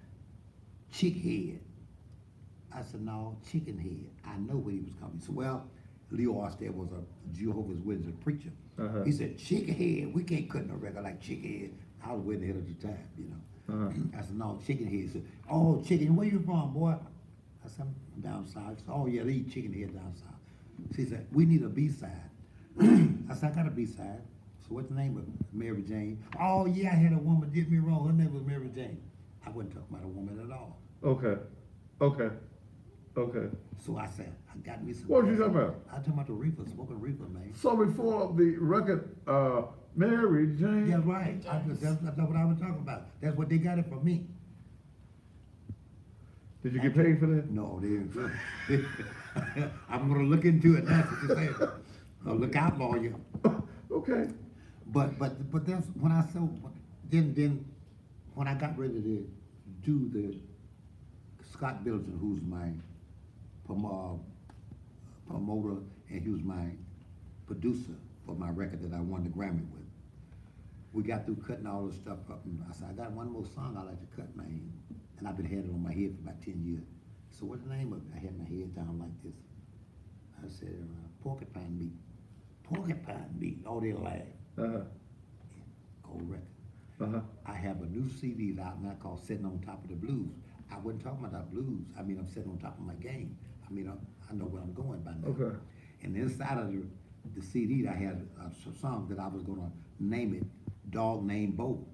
Chick Head. I said, no, Chicken Head. I know what he was coming. So, well, Leo Arstell was a Jehovah's Witness preacher. He said, Chick Head, we can't cut no record like Chick Head. I was way ahead of the time, you know. I said, no, Chicken Head. He said, oh, chicken, where you from, boy? I said, I'm down south. He said, oh, yeah, they eat chicken head down south. She said, we need a B-side. I said, I got a B-side. So what's the name of it? Mary Jane. Oh, yeah, I had a woman did me wrong. Her name was Mary Jane. I wasn't talking about a woman at all. Okay. So I said, I got me some. What was you talking about? I talking about the reefer, smoking reefer, man. So before the record, Mary Jane. Yeah, right. That's what I was talking about. That's what they got it for me. Did you get paid for that? No, they didn't. I'm gonna look into it. That's what you're saying. Look out, lawyer. Okay. But that's when I saw then when I got ready to do the Scott Billington, who's my promoter and he was my producer for my record that I won the Grammy with. We got through cutting all this stuff up, and I said, I got one more song I like to cut, man. And I've been having it on my head for about 10 years. So what's the name of it? I had my head down like this. I said, porcupine meat. Porcupine meat. Oh, they laugh. Gold record. I have a new CD out now called Sitting on Top of the Blues. I wasn't talking about blues. I mean, I'm sitting on top of my game. I mean, I know where I'm going by now. Okay. And inside of the CD, I had a song that I was going to name it Dog Named Bo.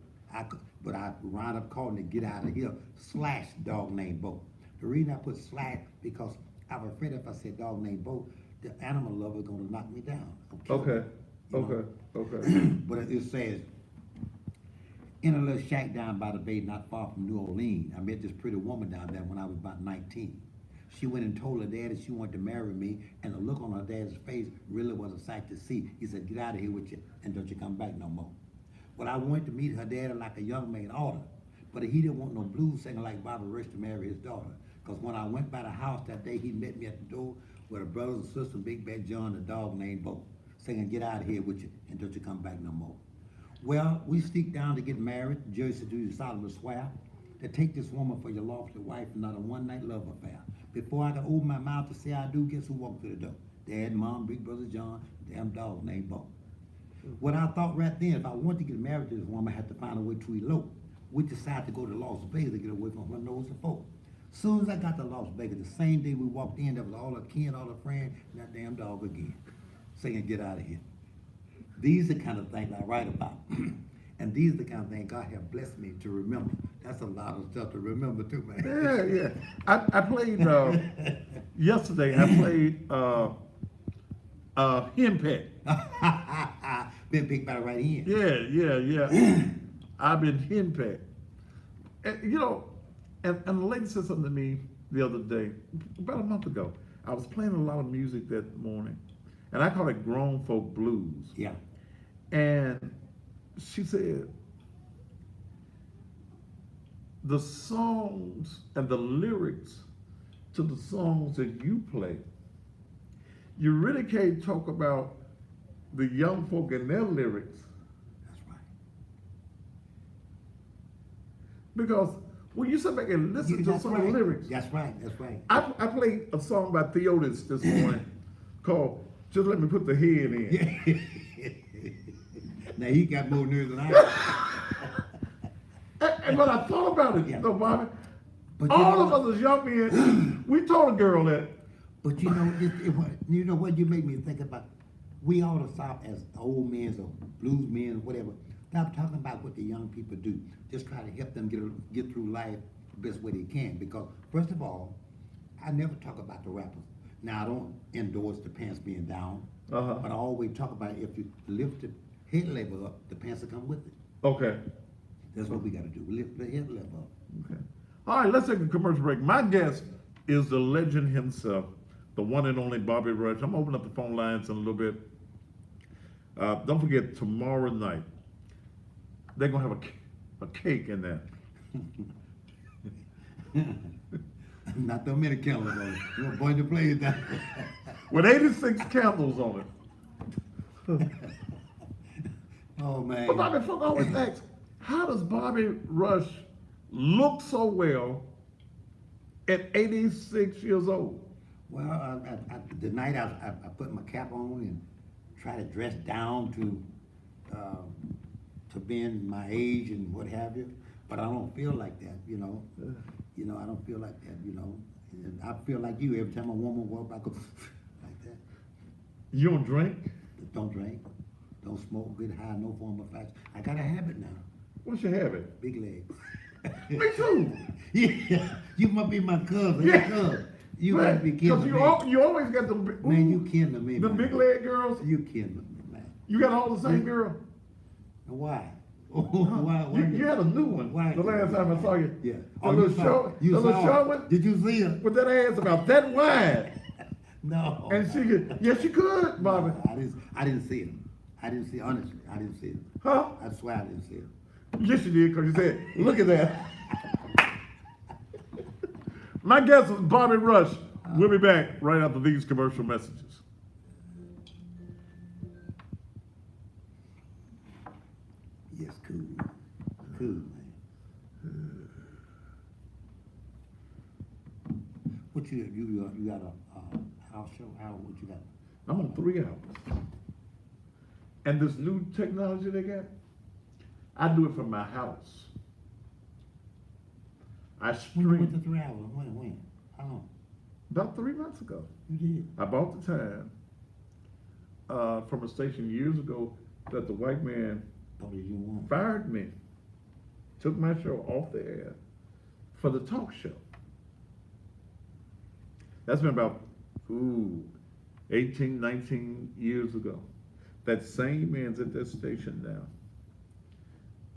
But I wound up calling it Get Out of Here / Dog Named Bo. The reason I put / because I was afraid if I said Dog Named Bo, the animal lover is going to knock me down. Okay. But it says, in a little shack down by the bay, not far from New Orleans, I met this pretty woman down there when I was about 19. She went and told her daddy she wanted to marry me, and the look on her dad's face really was a sight to see. He said, "Get out of here with you, and don't you come back no more." Well, I went to meet her daddy like a young man oughta, but he didn't want no blues singer like Bobby Rush to marry his daughter. Because when I went by the house that day, he met me at the door with a brothers and sisters, Big Bad John, and a dog named Bo, singing, "Get out of here with you, and don't you come back no more." Well, we sneaked down to get married. The judge said, "Do you solemnly swear to take this woman for your lawful wife and not a one-night love affair?" Before I could open my mouth to say I do, guess who walked through the door? Dad, Mom, Big Brother John, damn dog named Bo. What I thought right then, if I wanted to get married to this woman, I had to find a way to elope. We decided to go to Las Vegas to get away from her nose and folk. Soon as I got to Las Vegas, the same day we walked in, there was all her kin, all her friends, and that damn dog again, saying, "Get out of here." These are the kind of things I write about. And these are the kind of things God has blessed me to remember. That's a lot of stuff to remember too, man. Yeah. I played, yesterday, I played, henpecked. Been picked by the right end. Yeah. I've been henpecked. And, you know, and the lady said something to me the other day, about a month ago. I was playing a lot of music that morning, and I call it grown folk blues. Yeah. And she said, the songs and the lyrics to the songs that you play, you really can't talk about the young folk and their lyrics, That's right. because when you sit back and listen to That's some right. of the lyrics, That's right. That's right. I played a song by Theotis this morning called "Just Let Me Put the Head In." Now he got more nerves than I have. But I thought about it, Yeah. though, Bobby. But you All know of what? us as young men, we told a girl that. But you know, you know what you make me think about? We ought to stop as old men or blues men or whatever. Stop talking about what the young people do. Just try to help them get through life the best way they can. Because first of all, I never talk about the rappers. Now I don't endorse the pants being down, Uh-huh. but I always talk about if you lift the head level up, the pants will come with it. Okay. That's what we got to do. Lift the head level up. Okay. All right, let's take a commercial break. My guest is the legend himself, the one and only Bobby Rush. I'm opening up the phone lines in a little bit. Don't forget, tomorrow night, they're going to have a cake in there. Not that many candles on it. We're going to burn the place down. With 86 candles on it. Oh man. But Bobby, folks always ask, how does Bobby Rush look so well at 86 years old? Well, the night I put my cap on and try to dress down to being my age and what have you, but I don't feel like that, you know. You know, I don't feel like that, you know. And I feel like you every time a woman walks by, I go like that. You don't drink? Don't drink, don't smoke, get high, no form of fact. I got a habit now, What's your habit? big legs. Me too. Yeah, you must be my cousin. Yeah. Your cousin. You gotta be kidding Because me. you always got them, Man, you kidding me, the man. big leg girls. You kidding me, man. You got all the same girl. Why? Why? You had a new one Why? the last time I saw you. Yeah. The little short, the little short one Did you see her? with that ass about that wide. No. And she could, yes, she could, Bobby. I didn't see her. I didn't see her. Honestly, I didn't see her. Huh? I swear I didn't see her. Yes, you did, because you said, look at that. My guest is Bobby Rush. We'll be back right after these commercial messages. Yes, cool. Cool, man. What you got a house show? What you got? I'm on 3 hours. And this new technology they got, I do it from my house. I When you went stream to 3 hours? When? How long? about 3 months ago. You did. I bought the time from a station years ago that the white man Probably you won't. fired me, took my show off the air for the talk show. That's been about, 18, 19 years ago. That same man's at that station now.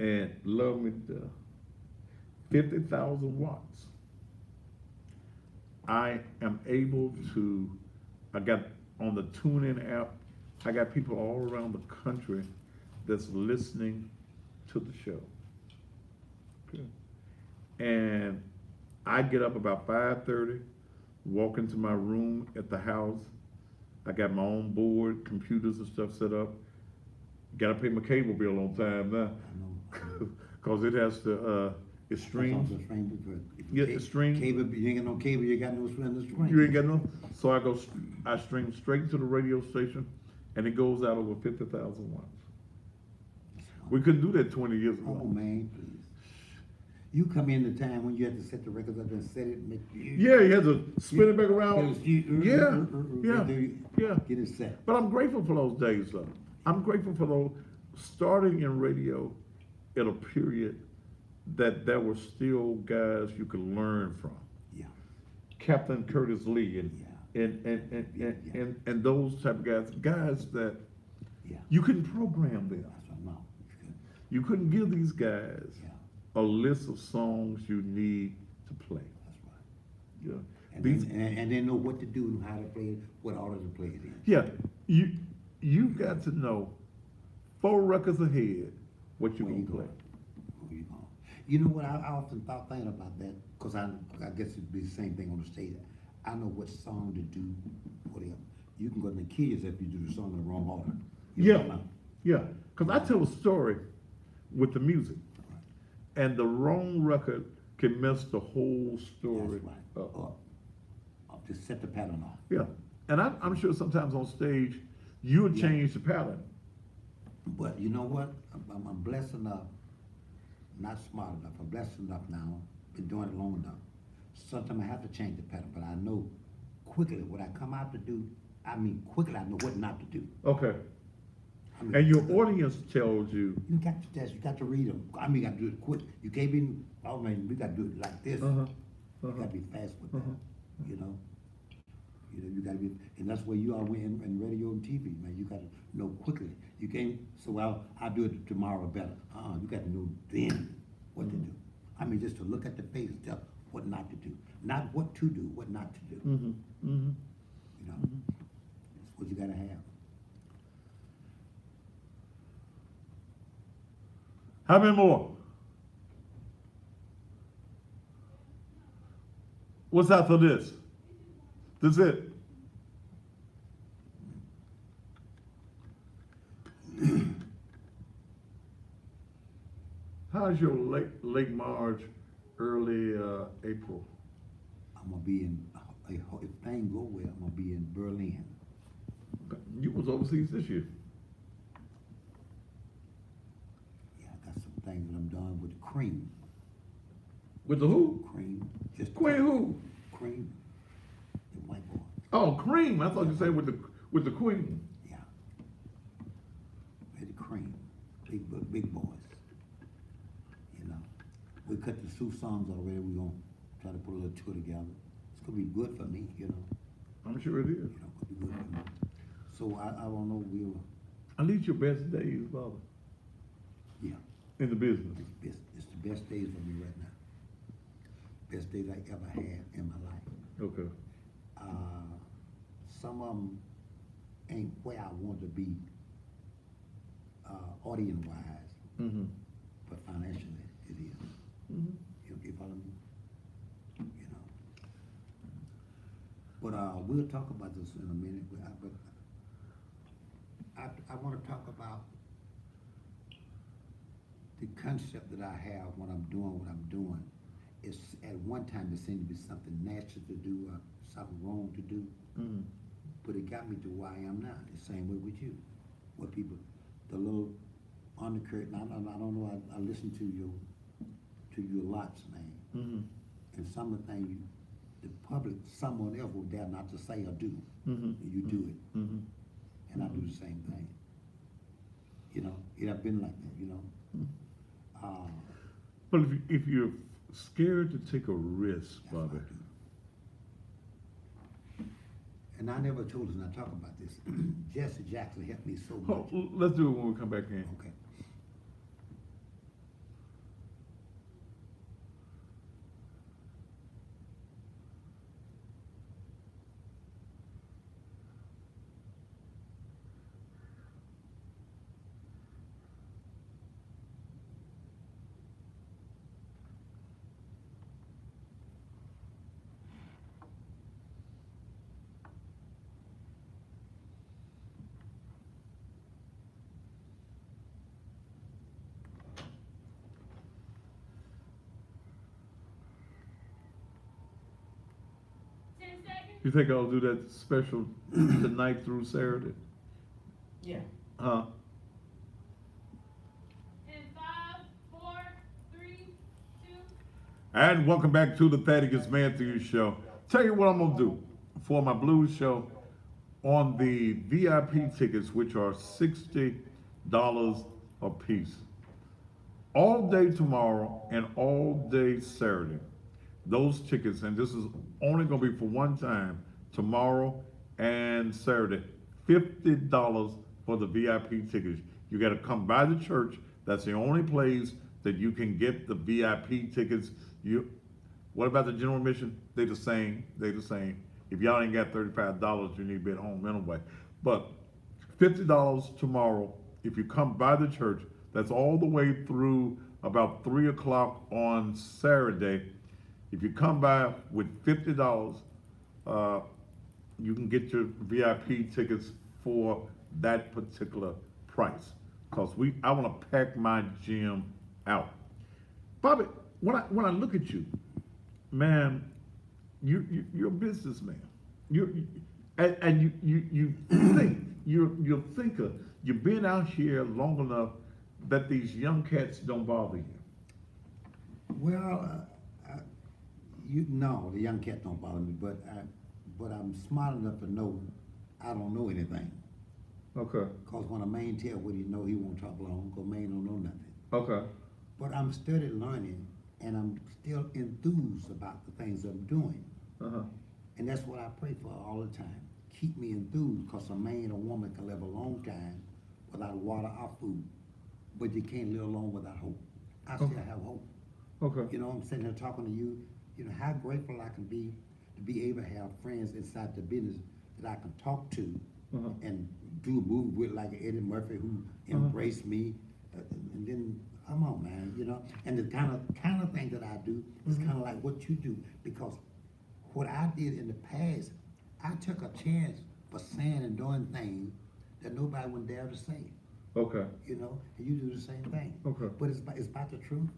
And love me to 50,000 watts. I am able to, I got on the TuneIn app, I got people all around the country that's listening to the show. Okay. And I get up about 5:30, walk into my room at the house. I got my own board, computers and stuff set up. Gotta pay my cable bill on time now. I know. Cause it has to, it streams. That's also strange, but if Yeah, you it streams. Cable, you ain't got no cable, you got no string. You ain't got no, so I stream straight to the radio station and it goes out over 50,000 watts. We couldn't do that 20 years Oh, ago. man, please. You come in the time when you had to set the records up and set it, make. Yeah, you had to spin it back around. Yeah, yeah. Get it set. But I'm grateful for those days though. I'm grateful for those, starting in radio at a period that there were still guys you could learn from. Yeah, Captain Curtis Lee and Yeah. and those type of guys that yeah. you couldn't program them. That's what I know. You couldn't give these guys Yeah, a list of songs you need to play. that's right. Yeah. And These, and they know what to do and how to play it, what order to play it in. yeah, you got to know 4 records ahead what you're Where gonna you play. going? Where you going? You know what, I often thought thinking about that, cause I guess it'd be the same thing on the stage. I know what song to do, whatever. You can go to kill yourself if you do the song in the wrong order. You know what I'm Yeah, talking yeah. Cause I tell a story with the music, and the wrong record can mess the whole about? story That's right. up. Up to set the pattern off. Yeah, and I'm sure sometimes on stage you'll Yeah. change the pattern. But you know what? I'm blessed enough, not smart enough, I'm blessed enough now, been doing it long enough. Sometimes I have to change the pattern, but I know quickly what I come out to do, quickly I know what not to do. Okay, I mean, and your audience tells you. You got to test, you got to read them. You got to do it quick. You can't be, oh man, we got to do it like this. Uh-huh. You got to be fast with that, you know? You got to be, and that's where you are in radio and TV, man. You got to know quickly. You can't, so well, I'll do it tomorrow better. You got to know then what to do. Just to look at the face, tell what not to do. Not what to do, what not to do. Mm-hmm. Mm-hmm. You know? That's what you got to have. How many more? What's after this? That's it. How's your late March, early April? I'm going to be in, if things go well, I'm going to be in Berlin. You was overseas this year. Yeah, I got some things that I'm doing with Cream. With the who? Cream. Just Queen who? Cream. The white boy. Oh, Cream. I thought you said with the Queen. Yeah. With the Cream. Big boys. You know. We cut the 2 songs already. We're going to try to put a little tour together. It's going to be good for me, you know. I'm sure it is. You know, it's going to be good for me. So I don't know, Are these your best days, Baba, yeah. in the business? It's the best days for me right now. Best days I ever had in my life. Okay. Some of them ain't where I want to be, audience-wise, Mm-hmm. but financially it is. Mm-hmm. You follow me? You know. But we'll talk about this in a minute. But I want to talk about the concept that I have when I'm doing what I'm doing. It's at one time it seemed to be something natural to do, or something wrong to do. Mm-hmm. But it got me to where I am now. The same way with you. What people, the little undercurrent. I don't know. I listen to you lots, man. Mm-hmm. And some of the things the public, someone else will dare not to say or do. Mm-hmm. And you do it, Mm-hmm. and I do the same thing. You know, it have been like that. You know. But if you're scared to take a risk, That's what Bobby. I do. And I never told us, and I talk about this. Jesse Jackson helped me so Oh, much. let's do it when we come back in. Okay. You think I'll do that special tonight through Saturday? Yeah. Huh? In 5, 4, 3, 2. And welcome back to the Thaddeus Matthews Show. Tell you what I'm gonna do for my blues show on the VIP tickets, which are $60 a piece. All day tomorrow and all day Saturday. Those tickets, and this is only gonna be for one time, tomorrow and Saturday, $50 for the VIP tickets. You gotta come by the church. That's the only place that you can get the VIP tickets. What about the general admission? They the same. If y'all ain't got $35, you need to be at home anyway. But $50 tomorrow. If you come by the church, that's all the way through about 3 o'clock on Saturday. If you come by with $50, you can get your VIP tickets for that particular price. Cause I want to pack my gym out. Bobby, when I look at you, man, you're a businessman. You think you're a thinker. You've been out here long enough that these young cats don't bother you. Well, no, the young cat don't bother me, but I'm smart enough to know I don't know anything. Okay. Cause when a man tell what he know, he won't talk long, cause man don't know nothing. Okay. But I'm studying learning, and I'm still enthused about the things I'm doing. Uh-huh. And that's what I pray for all the time. Keep me enthused, cause a man or woman can live a long time without water or food, but you can't live long without hope. I still have hope. Okay. You know, I'm sitting here talking to you, you know, how grateful I can be to be able to have friends inside the business that I can talk to Uh-huh. and do a movie with, like Eddie Murphy, who embraced me. And then, come on, man, you know, and the kind of thing that I do is kind of like what you do, because what I did in the past, I took a chance for saying and doing things that nobody would dare to say, Okay. you know, and you do the same thing. Okay. But it's about the truth,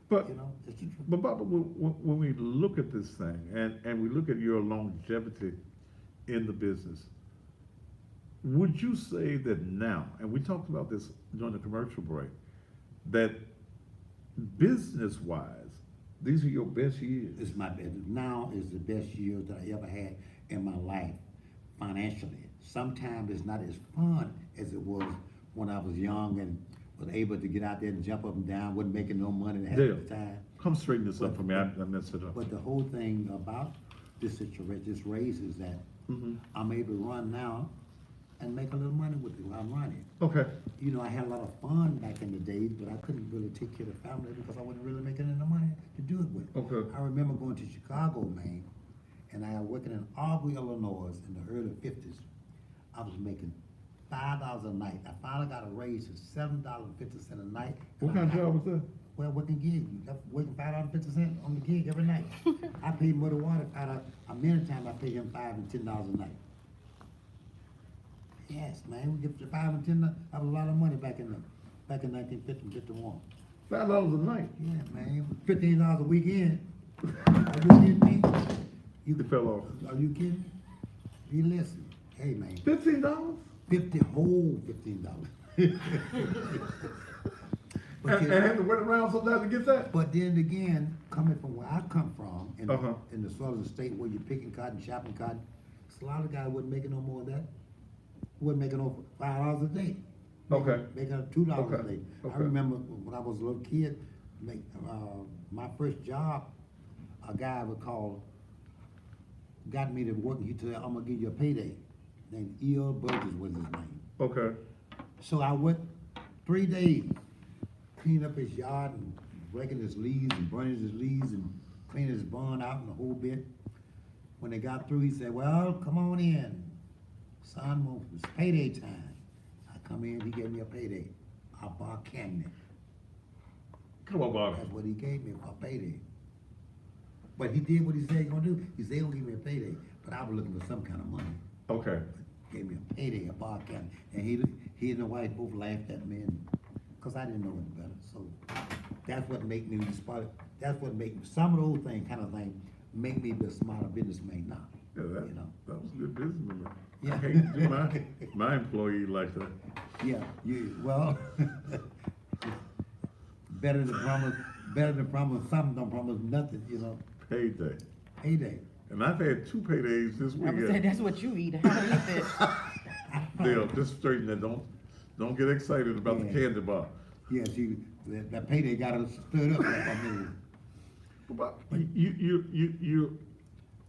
But you know, it's the truth. But Barbara, when we look at this thing and we look at your longevity in the business, would you say that now, and we talked about this during the commercial break, that business-wise, these are your best years? It's my best. Now is the best years that I ever had in my life, financially. Sometimes it's not as fun as it was when I was young and was able to get out there and jump up and down, wasn't making no money half Dale, the time. come straighten this up for me. I messed it up. But the whole thing about this situation, this race, is that Mhm. I'm able to run now and make a little money with it while I'm running. Okay. You know, I had a lot of fun back in the days, but I couldn't really take care of the family because I wasn't really making any money to do it with. Okay. I remember going to Chicago, man, and I was working in Aubrey, Illinois in the early 50s. I was making $5 a night. I finally got a raise to $7.50 a night. What kind of job was that? Well, working gig, working $5.50 on the gig every night. I paid Muddy Water many times I paid him $5 and $10 a night. Yes, man, we get to $5 and $10. That was a lot of money back in 1950, 51. $5 a night. Yeah, man, $15 a weekend. Are you kidding me? It fell off. Are you kidding? You listen, hey man, $15? $15. But And you- had to wait around sometimes to get that? But then again, coming from where I come from, Uh-huh. in the southern state where you're picking cotton, chopping cotton, a lot of guys wasn't making no more of that. Wasn't making over $5 a day. Okay. Making $2 a Okay. day. I Okay. remember when I was a little kid, my first job, a guy got me to work, and he said, I'm gonna give you a payday. Named E.L. Burgess was his name. Okay. So I worked 3 days, cleaning up his yard and raking his leaves and burning his leaves and cleaning his barn out and the whole bit. When they got through, he said, well, come on in. Son, it's payday time. I come in, he gave me a payday. I bought a cabinet. Come on, Bobby. That's what he gave me for a payday. But he did what he said he gonna do. He said he gonna give me a payday, but I was looking for some kind of money. Okay. Gave me a payday, a bar cabinet. And he and the wife both laughed at me, because I didn't know any better. So that's what made me inspired. That's what made me, some of those things, kind of thing, make me be a smarter businessman now. Yeah, You know? was a good businessman. Yeah. I hate to do my employee like that. Yeah, well, better than promise something, don't promise nothing, you know, Payday. payday. And I've had 2 paydays this I would say weekend. that's what you eat. I don't eat that. Dale, just straighten that. Don't get excited about the Yeah. candy bar. Yeah, see, that payday got us stirred up, like I mean, But you're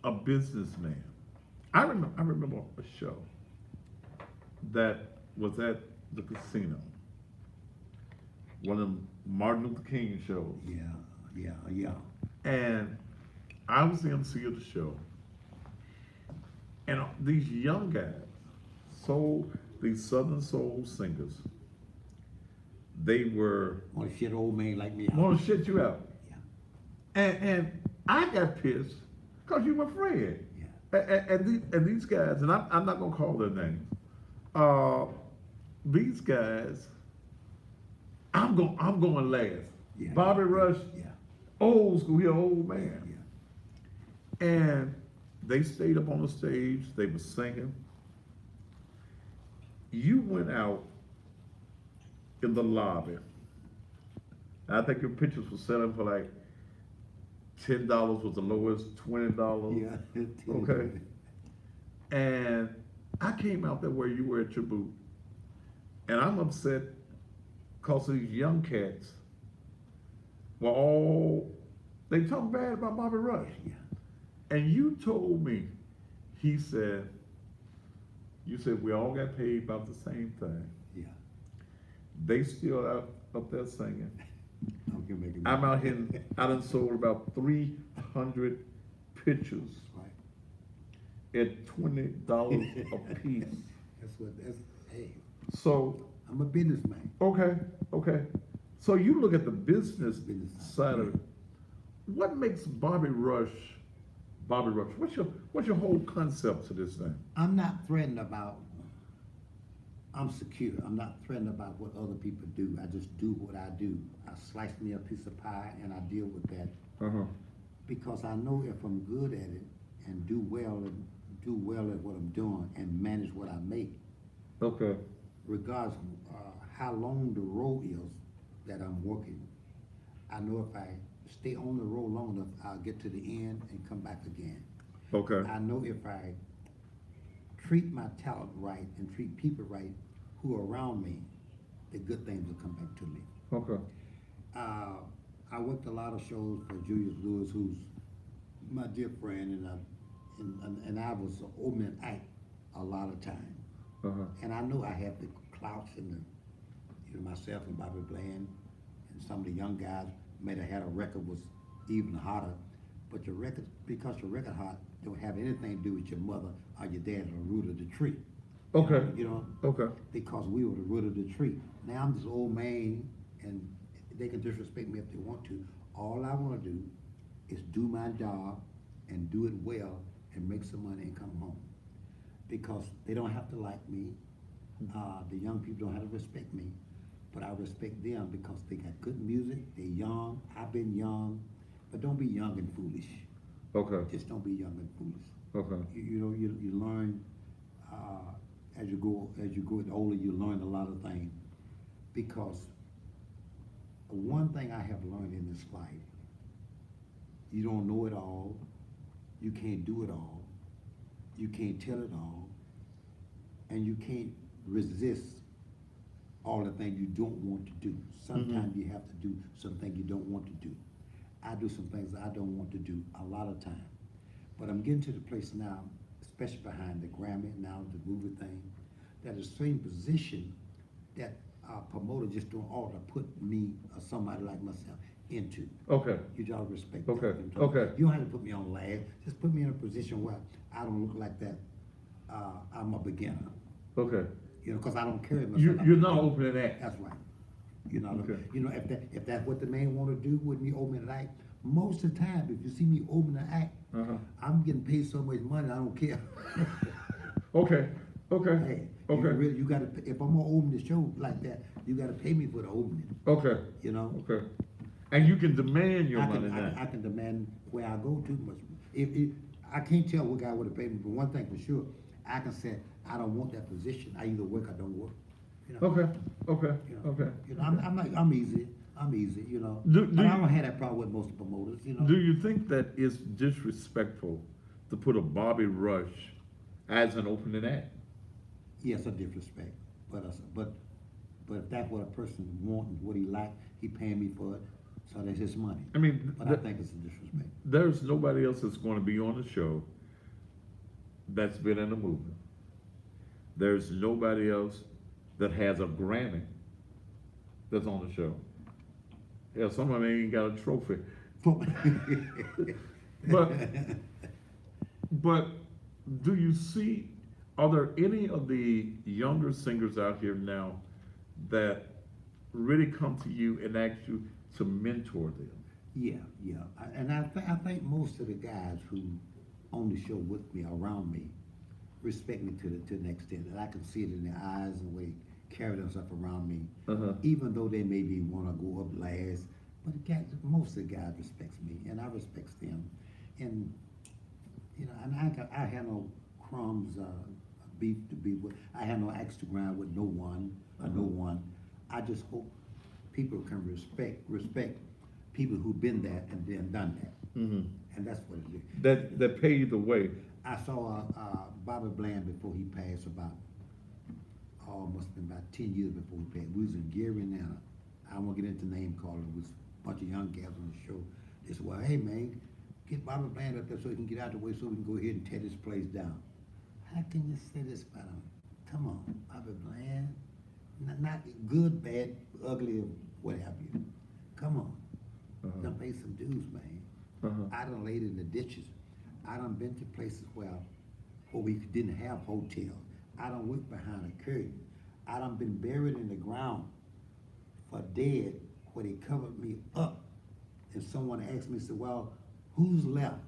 a businessman. I remember a show that was at the casino. One of them Martin Luther King shows. yeah. And I was the MC of the show. And these young guys, these Southern soul singers, they were Wanna shit old man like me out. want to shit you out. Yeah, And I got pissed because you my friend. yeah, And these guys, and I'm not gonna call their names. These guys, I'm going last. yeah. Bobby Rush, Yeah, old school, he an old man. yeah. And they stayed up on the stage, they were singing. You went out in the lobby. I think your pictures were selling for like $10 was the lowest, $20. Yeah. Okay. And I came out there where you were at your booth. And I'm upset because these young cats they talk bad about Bobby Rush. Yeah, And you told me, you said we all got paid about the same thing. yeah. They still up there singing. I'm gonna make it. I'm out here, I done sold about 300 pictures Right. at $20 a piece. That's, hey, So, I'm a businessman. okay. So you look at the business Business side of it. What makes Bobby Rush? What's your whole concept to this thing? I'm not threatened about, I'm secure. I'm not threatened about what other people do. I just do what I do. I slice me a piece of pie and I deal with that Uh-huh. because I know if I'm good at it and do well at what I'm doing and manage what I make, Okay. regardless how long the road is that I'm working, I know if I stay on the road long enough, I'll get to the end and come back again. Okay. I know if I treat my talent right and treat people right who are around me, the good things will come back to me. Okay. I worked a lot of shows for Julius Lewis, who's my dear friend, and I was an opening act a lot of time. Uh-huh. And I know I have the clouts and myself and Bobby Bland and some of the young guys might have had a record was even hotter, but your record, because your record hot, don't have anything to do with your mother or your dad or the root of the tree. Okay. You know, Okay. because we were the root of the tree. Now I'm this old man, and they can disrespect me if they want to. All I want to do is do my job and do it well and make some money and come home. Because they don't have to like me. The young people don't have to respect me, but I respect them because they got good music. They're young. I've been young, but don't be young and foolish. Okay. Just don't be young and foolish. Okay. You learn as you go older, you learn a lot of things. Because one thing I have learned in this life, you don't know it all, you can't do it all, you can't tell it all, and you can't resist all the things you don't want to do. Sometimes you have to do some things you don't want to do. I do some things I don't want to do a lot of time. But I'm getting to the place now, especially behind the Grammy, now the movie thing, that the same position that promoter just don't ought to put me or somebody like myself into. Okay. You gotta respect Okay, that. okay. You don't have to put me on last. Just put me in a position where I don't look like that. I'm a beginner. Okay. You know, because I don't carry You're myself. not opening that. That's right. You know, Okay. if that's what the man want to do with me opening the act, most of the time, if you see me open the act, Uh-huh. I'm getting paid so much money, I don't care. Okay. Okay. Hey, Okay. you gotta, if I'm gonna open the show like that, you gotta pay me for the opening, Okay. you know? Okay. And you can demand your I money can, now. I can demand where I go to much. I can't tell what guy would have paid me, but one thing for sure, I can say, I don't want that position. I either work or don't work. You know? Okay, okay, You know, okay. You know, I'm easy, you know. Do But I you- don't have that problem with most promoters, you know. Do you think that it's disrespectful to put a Bobby Rush as an opening act? Yes, a disrespect, but if that's what a person want and what he like, he paying me for it, so that's his money. I mean, But I think it's a disrespect. there's nobody else that's gonna be on the show that's been in the movement. There's nobody else that has a Grammy that's on the show. Yeah, some of them ain't got a trophy. But do you see, are there any of the younger singers out here now that really come to you and ask you to mentor them? Yeah. I think most of the guys who on the show with me, around me, respect me to the extent that I can see it in their eyes and the way they carry themselves around me. Uh-huh. Even though they maybe want to go up last, but the guys, most of the guys respects me, and I respects them. And you know, and I have no crumbs, beef to be with. I have no axe to grind with no one or no one. I just hope people can respect people who've been there and then done that. Mm-hmm. And that's what it is. That paved the way. I saw Bobby Bland before he passed must have been about 10 years before he passed. We was in Gary, Indiana. I won't get into name calling. It was a bunch of young guys on the show. They said, well, hey man, get Bobby Bland up there so he can get out the way so we can go ahead and tear this place down. How can you say this about him? Come on, Bobby Bland. Not good, bad, ugly, or what have you. Come on. Uh-huh. Done pay some dues, man. Uh-huh. I done laid in the ditches. I done been to places where we didn't have hotels. I done went behind a curtain. I done been buried in the ground for dead where they covered me up. And someone asked me, said, well, who's left?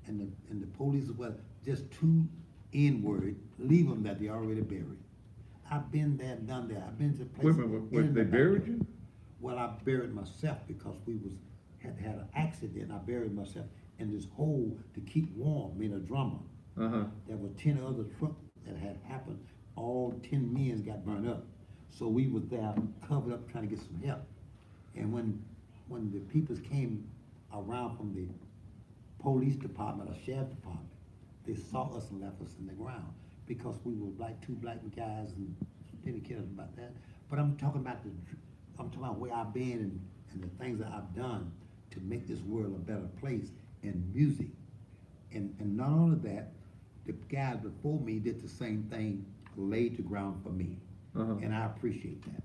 And the police said, well, just two N-word, leave them that they already buried. I've been there, done that. I've been to places. Wait a minute, they buried you? Well, I buried myself because we had an accident. I buried myself in this hole to keep warm, being a drummer. Uh-huh. There were 10 other trucks that had happened. All 10 men got burned up. So we was there covered up trying to get some help. And when the people came around from the police department or sheriff department, they saw us and left us in the ground because we were two black guys and they didn't care about that. But I'm talking about where I've been and the things that I've done to make this world a better place in music. And not only that, the guys before me did the same thing, laid the ground for me. Uh-huh. And I appreciate that.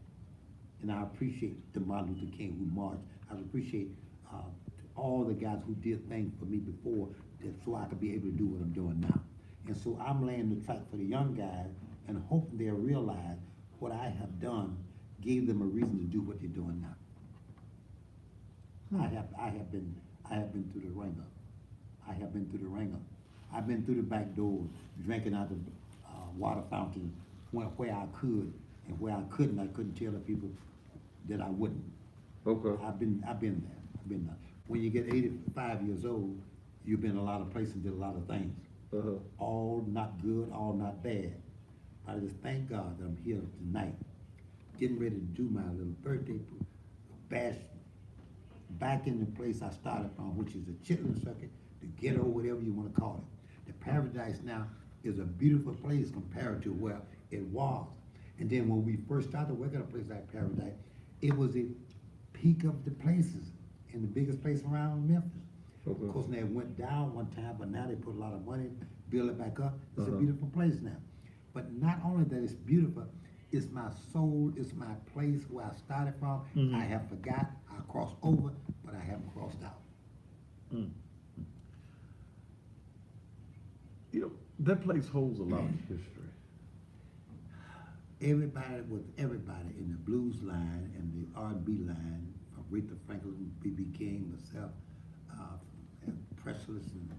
And I appreciate the Martin Luther King who marched. I appreciate all the guys who did things for me before so I could be able to do what I'm doing now. And so I'm laying the track for the young guys and hoping they'll realize what I have done gave them a reason to do what they're doing now. I have been through the ringer. I have been through the ringer. I've been through the back doors, drinking out the water fountain where I could, and where I couldn't tell the people that I wouldn't. Okay. I've been there. When you get 85 years old, you've been a lot of places, did a lot of things. Uh-huh. All not good, all not bad. I just thank God that I'm here tonight, getting ready to do my little birthday bash back in the place I started from, which is the Chitlin Circuit, the ghetto, whatever you want to call it. The Paradise now is a beautiful place compared to where it was. And then when we first started working at a place like Paradise, it was the peak of the places and the biggest place around Memphis. Okay. Of course, now it went down one time, but now they put a lot of money, build it back up. It's a Uh-huh. beautiful place now. But not only that it's beautiful, it's my soul, it's my place where I started from. Mhm. I have forgot, I crossed over, but I haven't crossed out. Mm. You know, that place holds a lot of history. Everybody was everybody in the blues line and the R&B line, from Aretha Franklin, B.B. King, myself, and Precious, and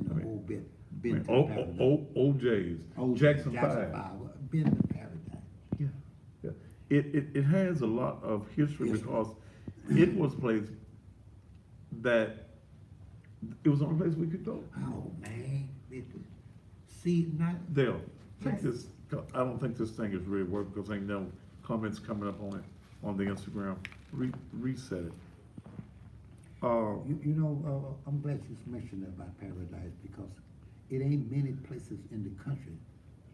the Right. whole bit. Been to Oh, Paradise. OJ's, Oh, Jackson 5. Been to Paradise. Yeah. Yeah. It has a lot of history Yes. because it was a place that, it was the only place we could go. Oh, man. See, not, Dale, take Yes. this, I don't think this thing is really working, because ain't no comments coming up on it, on the Instagram. Reset it. I'm glad you mentioned that about paradise, because it ain't many places in the country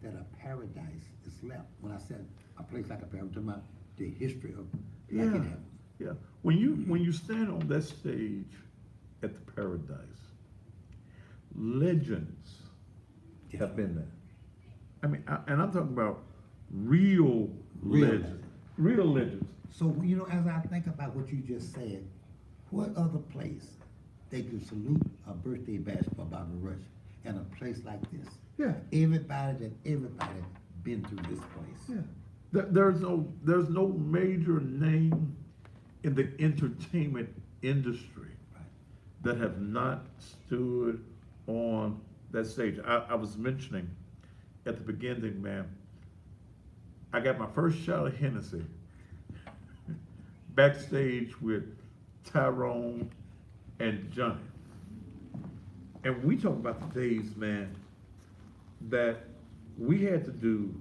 that a paradise is left. When I said a place like a paradise, I'm talking about the history of like Yeah, in heaven. yeah. When you stand on that stage at the Paradise, legends have been there. I mean, and I'm talking about real Real legends, legends. real legends. So, as I think about what you just said, what other place they could salute a birthday bash for Bobby Rush in a place like this? Yeah. Everybody been through this place. Yeah. There's no major name in the entertainment industry Right. that have not stood on that stage. I was mentioning at the beginning, man, I got my first shot of Hennessy backstage with Tyrone and Johnny. And we talk about the days, man, that we had to do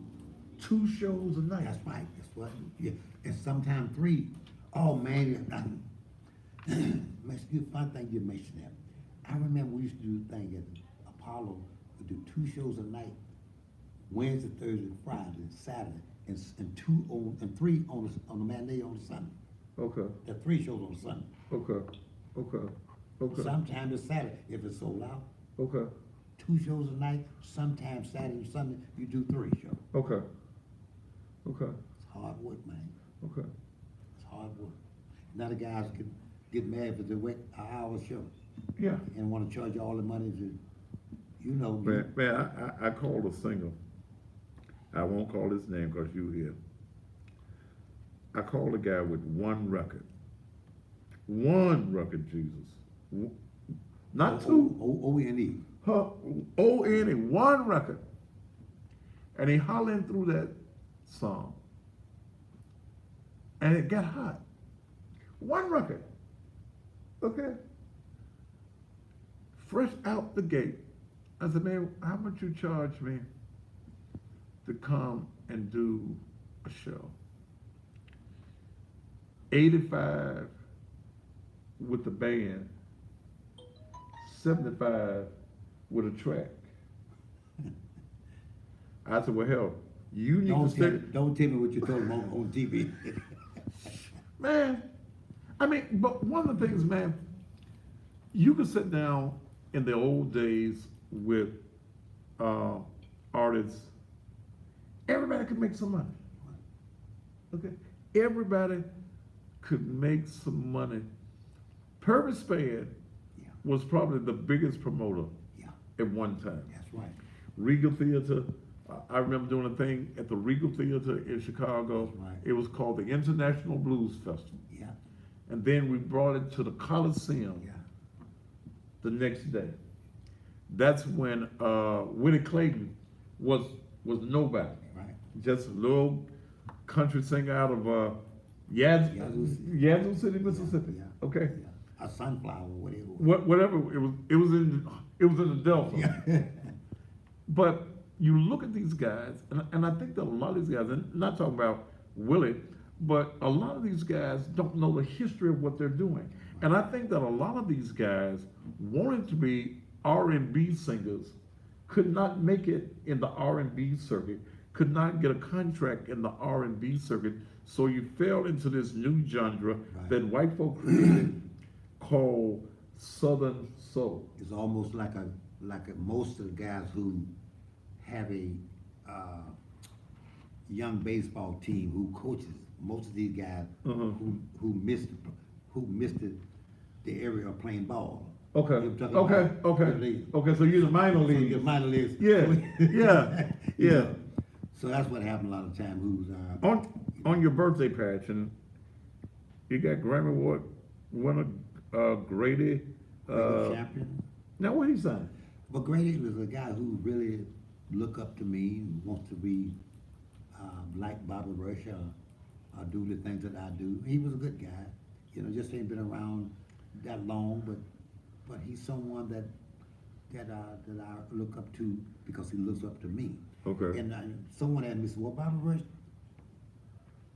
2 shows a night. That's right, that's what, yeah, and sometimes 3. Oh, man, fun thing you mentioned that. I remember we used to do a thing at Apollo, we do 2 shows a night, Wednesday, Thursday, Friday, Saturday, and 3 on the matinee on the Sunday. Okay, There are 3 shows on Sunday. okay. Sometimes it's Saturday, if it's sold out. Okay, 2 shows a night, sometimes Saturday and Sunday, you do 3 shows. okay. It's hard work, man. Okay. It's hard work. Now the guys get mad if they work an hour show Yeah. and wanna charge you all the money to, Man, I called a singer. I won't call his name because you here. I called a guy with 1 record. 1 record, Jesus. Not 2. O-N-E. O-N-E, 1 record. And he hollering through that song. And it got hot. 1 record. Okay? Fresh out the gate. I said, man, how much you charge me to come and do a show? 85 with the band, 75 with a track. I said, well, hell, you need to stay. Don't tell me what you told them on TV. Man, I mean, but one of the things, man, you could sit down in the old days with artists, everybody could make some money. Okay? Everybody could make some money. Purvis Spann Yeah, was probably the biggest promoter yeah, at one time. that's right. Regal Theater, I remember doing a thing at the Regal Theater in Chicago. That's right. It was called the International Blues Festival. Yeah, And then we brought it to the Coliseum yeah, the next day. That's when Willie Clayton was nobody. right. Just a little country singer out of Yazoo City, Mississippi. Yeah, Okay. yeah. A sunflower, whatever. Whatever it was in the Delta. Yeah. But you look at these guys, and I think that a lot of these guys, and not talking about Willie, but a lot of these guys don't know the history of what they're doing. And I think that a lot of these guys wanted to be R&B singers, could not make it in the R&B circuit, could not get a contract in the R&B circuit, so you fell into this new genre Right. that white folk created called Southern Soul. It's almost like most of the guys who have a young baseball team who coaches. Most of these guys who missed the area of playing ball. Okay, You're talking okay, about okay, the league. okay, so you're the minor So league. your minor leagues. Yeah, yeah. So that's what happened a lot of time. On your birthday patch, and you got Grammy Award winner Grady. Champion. Now what he saying? But Grady was a guy who really looked up to me and wants to be like Bobby Rush or do the things that I do. He was a good guy, just ain't been around that long, but he's someone that that I look up to because he looks up to me. Okay. And someone asked me, said, well, Bobby Rush,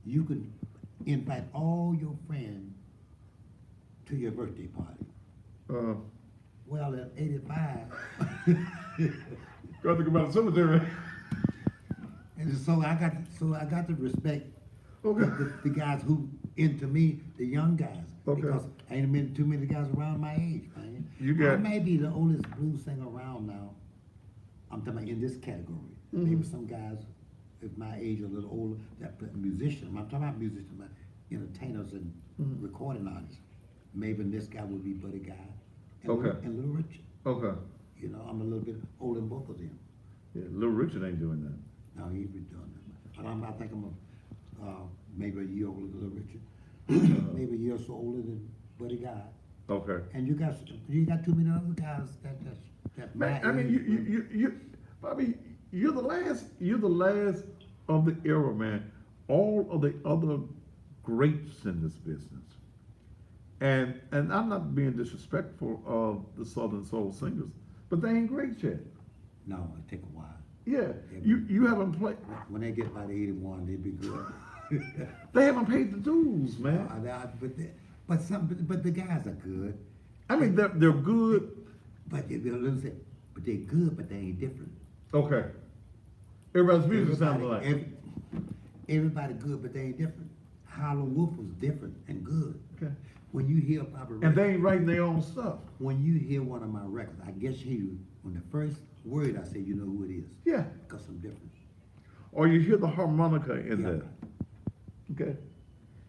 you could invite all your friends to your birthday party. Uh, Well, at 85, gotta think about the cemetery. and so I got to respect Okay. the guys who into me, the young guys. Okay. Because ain't been too many guys around my age, man. You got- I may be the oldest blues singer around now. I'm talking about in this category. Maybe some guys at my age, a little older, that musician. I'm talking about musicians, but entertainers and recording artists. Maybe this guy would be Buddy Guy. And Okay. and Little Richard. Okay. You know, I'm a little bit older than both of them. Yeah, Little Richard ain't doing that. No, he's been doing that. I think I'm maybe a year older than Little Richard. Maybe a year or so older than Buddy Guy. Okay. And you got too many other guys that's my Man, I mean, age. you, Bobby, you're the last of the era, man. All of the other greats in this business, and I'm not being disrespectful of the Southern Soul singers, but they ain't great yet. No, it take a while. Yeah, you haven't played. When they get about 81, they be good. They haven't paid the dues, man. But the guys are good. I mean, they're good. But they're good, but they ain't different. Okay. Everybody's music sounds alike. Everybody good, but they ain't different. Harlem Wolf was different and good. Okay. When you hear Bobby And they Rush, ain't writing their own stuff. when you hear one of my records, I guess when the first word I say, you know who it is. Yeah. Because I'm different. Or you hear the harmonica in Yeah. there. Okay.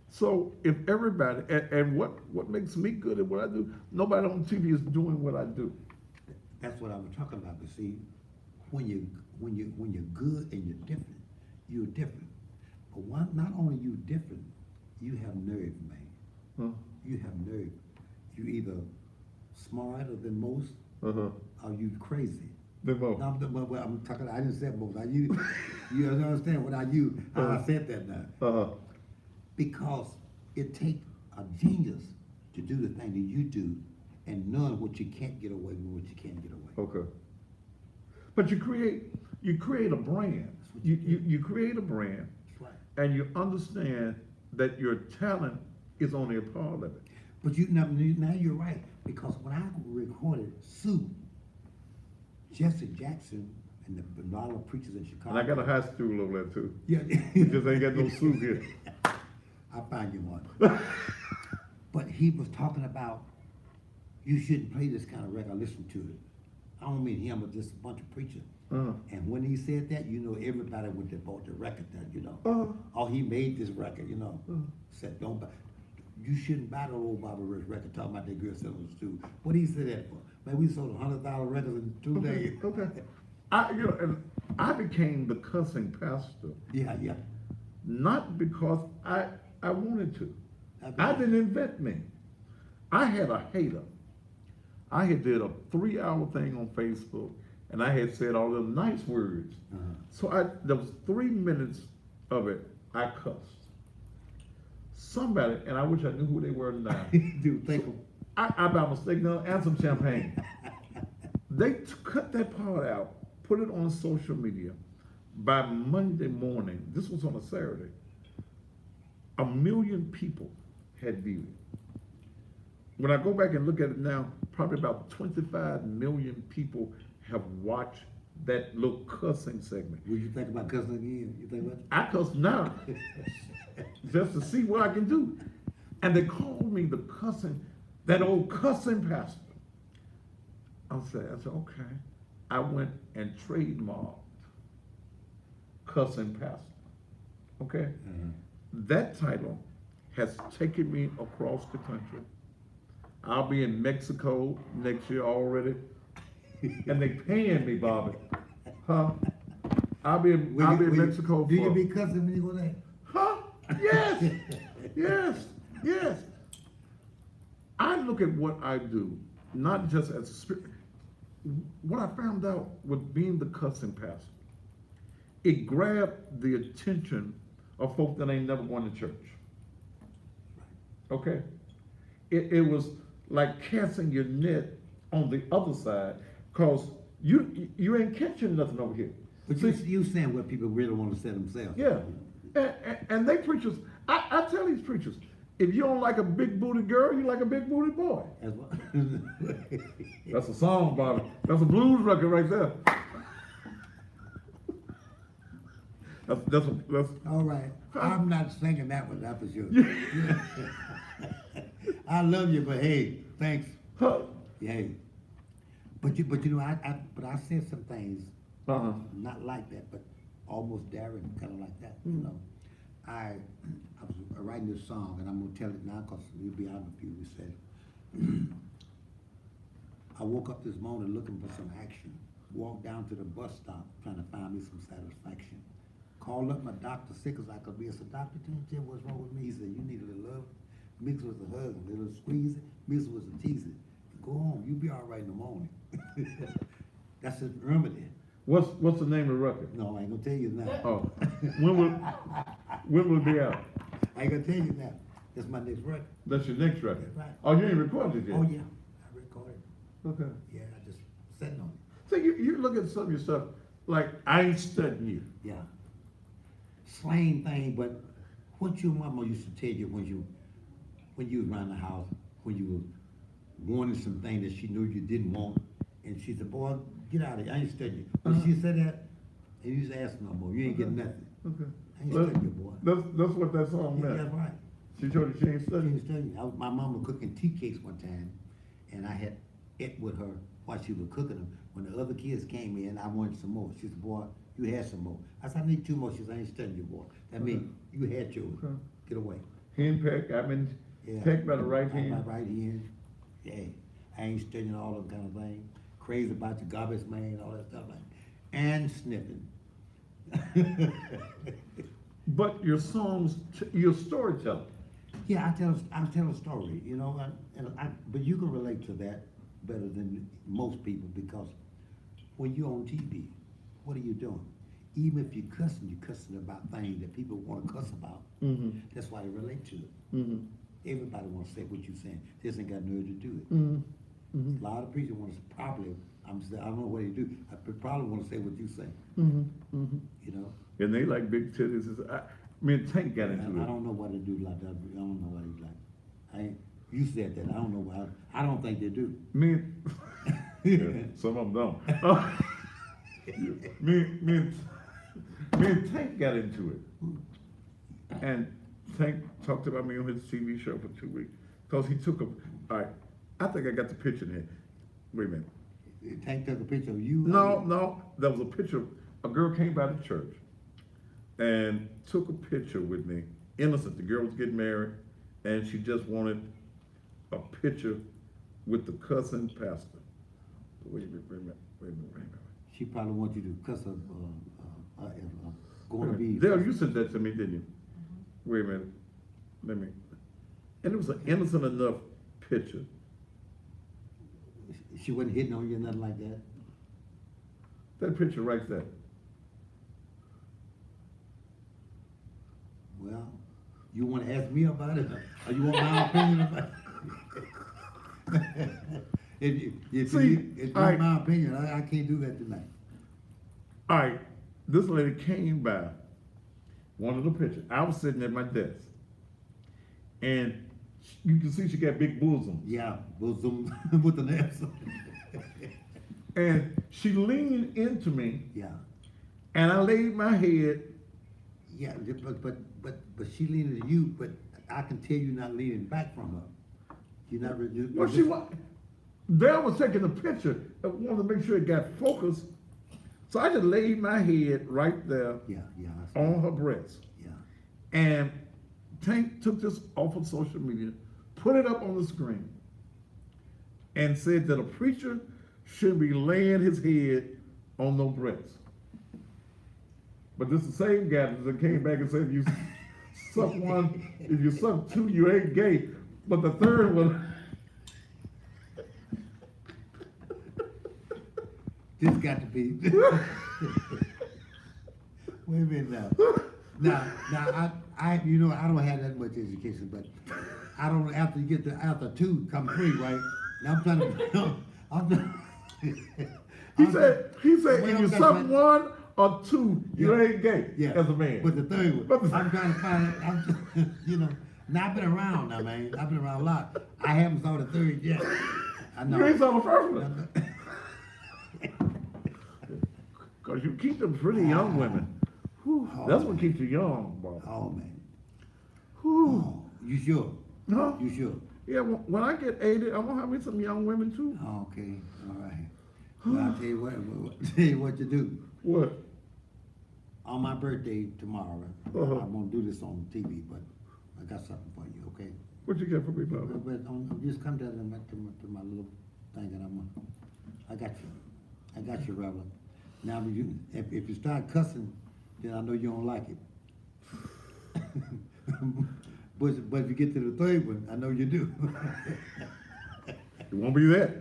So if everybody, and what makes me good at what I do, nobody on TV is doing what I do. That's what I was talking about. But see, when you're good and you're different, you're different. But not only you different, you have nerve, man. Huh? You have nerve. You either smarter than most, Uh-huh. or you crazy. Then No, I'm talking. I didn't say most. You understand what how I said that now? Uh-huh. Because it takes a genius to do the thing that you do, and knowing what you can't get away with, what you can't get away. Okay. But you create a brand. You create a brand, That's right. and you understand that your talent is only a part of it. But now you're right, because when I recorded Sue, Jesse Jackson and the lot of preachers in Chicago. And I got a high stool over there too. Yeah. You just ain't got no suit here. I'll find you one. But he was talking about, you shouldn't play this kind of record, listen to it. I don't mean him, but just a bunch of preachers. Uh-huh. And when he said that, everybody went and bought the record then, Uh-huh. Oh, he made this record, Said, don't buy, you shouldn't buy the old Bobby Rush record, talking about that girl selling us too. What did he say that for? Man, we sold 100,000 records in 2 days. Okay. And I became the cussing pastor, Yeah. not because I wanted to. I I bet. didn't invent me. I had a hater. I had did a 3-hour thing on Facebook, and I had said all the nice words. Uh-huh. So there was 3 minutes of it I cussed. Somebody, and I wish I knew who they were now. Dude, think of, I by mistake now and some champagne. They cut that part out, put it on social media. By Monday morning, this was on a Saturday, 1 million people had viewed it. When I go back and look at it now, probably about 25 million people have watched that little cussing segment. would you think about cussing again? You think about it? I cuss now just to see what I can do. And they called me that old cussing pastor. I said, okay. I went and trademarked cussing pastor. Okay? That title has taken me across the country. I'll be in Mexico next year already. And they paying me, Bobby. Huh? I'll be in Mexico Do you for- be cussing when you go there? Huh? Yes. Yes. I look at what I do, not just as a spirit. What I found out with being the cussing pastor, it grabbed the attention of folk that ain't never gone to church. Okay? It was like casting your net on the other side, cause you ain't catching nothing over here. But See, you saying what people really want to say themselves. yeah, and they preachers. I tell these preachers, if you don't like a big booty girl, you like a big booty boy. That's what. That's a song, Bobby. That's a blues record right there. That's All right, I'm not singing that one, that's for sure. I love you, but hey, thanks. huh. Hey, but you know, I said some things Uh-huh. not like that, but almost daring, kind of like that. You know, I was writing this song, and I'm gonna tell it now because we'll be out in a few. We said, I woke up this morning looking for some action. Walked down to the bus stop trying to find me some satisfaction. Called up my doctor, sick as I could be. I said, Doctor, tell me what's wrong with me. He said, you need a little love, mixed with a hug, a little squeeze, mixed with some teasing. Go home, you'll be all right in the morning. That's a remedy. What's the name of the record? No, I ain't gonna tell you now. Oh, when will it be out? I ain't gonna tell you now. That's my next record. That's your next record. That's right. Oh, you ain't recorded it yet. Oh, yeah, I recorded. Okay. Yeah, I just sitting on it. So you look at some of your stuff like I ain't studying you. Yeah. Slang thing, but what your mama used to tell you when you was around the house, when you was wanting some things that she knew you didn't want, and she said, boy, get out of here, I ain't studying you. When she said that, and you just ask no more, you ain't getting nothing. Okay. I ain't studying you, boy. That's what that song Yeah, meant. that's right. She told you she ain't I studying. ain't studying. My mama was cooking tea cakes one time, and I had ate with her while she was cooking them. When the other kids came in, I wanted some more. She said, boy, you had some more. I said, I need 2 more. She said, I ain't studying you, boy. That means you had yours. Okay. Get away. Hen peck, I've been Yeah. pecked by the right My hand. right hand. Yeah. I ain't studying all them kind of things. Crazy about the garbage man, all that stuff like and sniffing. But your songs, your storytelling. Yeah, I tell a story, you know, but you can relate to that better than most people because when you're on TV, what are you doing? Even if you're cussing about things that people want to cuss about. Mm-hmm. That's why they relate to it. Mm-hmm. Everybody want to say what you're saying. They just ain't got nerve to do it. Mm-hmm. A lot of preachers want to probably, I don't know what they do. I probably want to say what you say. Mm-hmm. Mm-hmm. You know. And they like big titties. Me and Tank got I into it. don't know what they do like that. I don't know what they like. You said that. I don't know why. I don't think they do. Me and yeah, some of them don't. Me and Tank got into it. And Tank talked about me on his TV show for 2 weeks. Because he took all right, I think I got the picture in here. Wait a minute. Tank took a picture of you. No, there was a picture. A girl came by the church and took a picture with me. Innocent, the girl was getting married, and she just wanted a picture with the cussing pastor. Wait a minute. She probably wants you to cuss her, going to be. Dale, you said that to me, didn't you? Wait a minute. Let me. And it was an innocent enough picture. She wasn't hitting on you, nothing like that. That picture right there. Well, you want to ask me about it, or you want my opinion about it? If you all right. want my opinion, I can't do that tonight. All right, this lady came by one of the pictures. I was sitting at my desk, and you can see she got big bosoms. Yeah, bosom with an S. And she leaned into me, Yeah, and I laid my head. yeah, but she leaning to you, but I can tell you're not leaning back from her. You're not really. Well, she was. Dale was taking a picture. I wanted to make sure it got focused, so I just laid my head right there Yeah, I see. on her breast. Yeah, And Tank took this off of social media, put it up on the screen, and said that a preacher shouldn't be laying his head on no breast. But this is the same guy that came back and said, if you suck one, if you suck two, you ain't gay. But the third one, this got to be. Wait a minute now. Now, I, you know, I don't have that much education, but I don't. After you get after 2 come 3, right? Now I'm trying to. He said, Well, if you that's suck right. one or two, you Yeah. ain't gay Yeah. as a man. But the third one, But the- I'm trying to find it, you know, now I've been around now, man. I've been around a lot. I haven't saw the third yet. I know. You ain't saw the first one. Cause you keep them pretty young women. Whew, that's what keeps you young, boy. Oh, man. Whew. Oh, you sure? Huh? You sure? Yeah, when I get 80, I'm gonna have me some young women too. Oh, okay, all right. Well, I'll tell you tell you what to do. What? On my birthday tomorrow, Uh-huh. I'm gonna do this on TV, but I got something for you, okay? What you get for me, Bobby? But just come down to my little thing that I got you, Reverend. Now, if you start cussing, then I know you don't like it. But if you get to the third one, I know you do. It won't be that.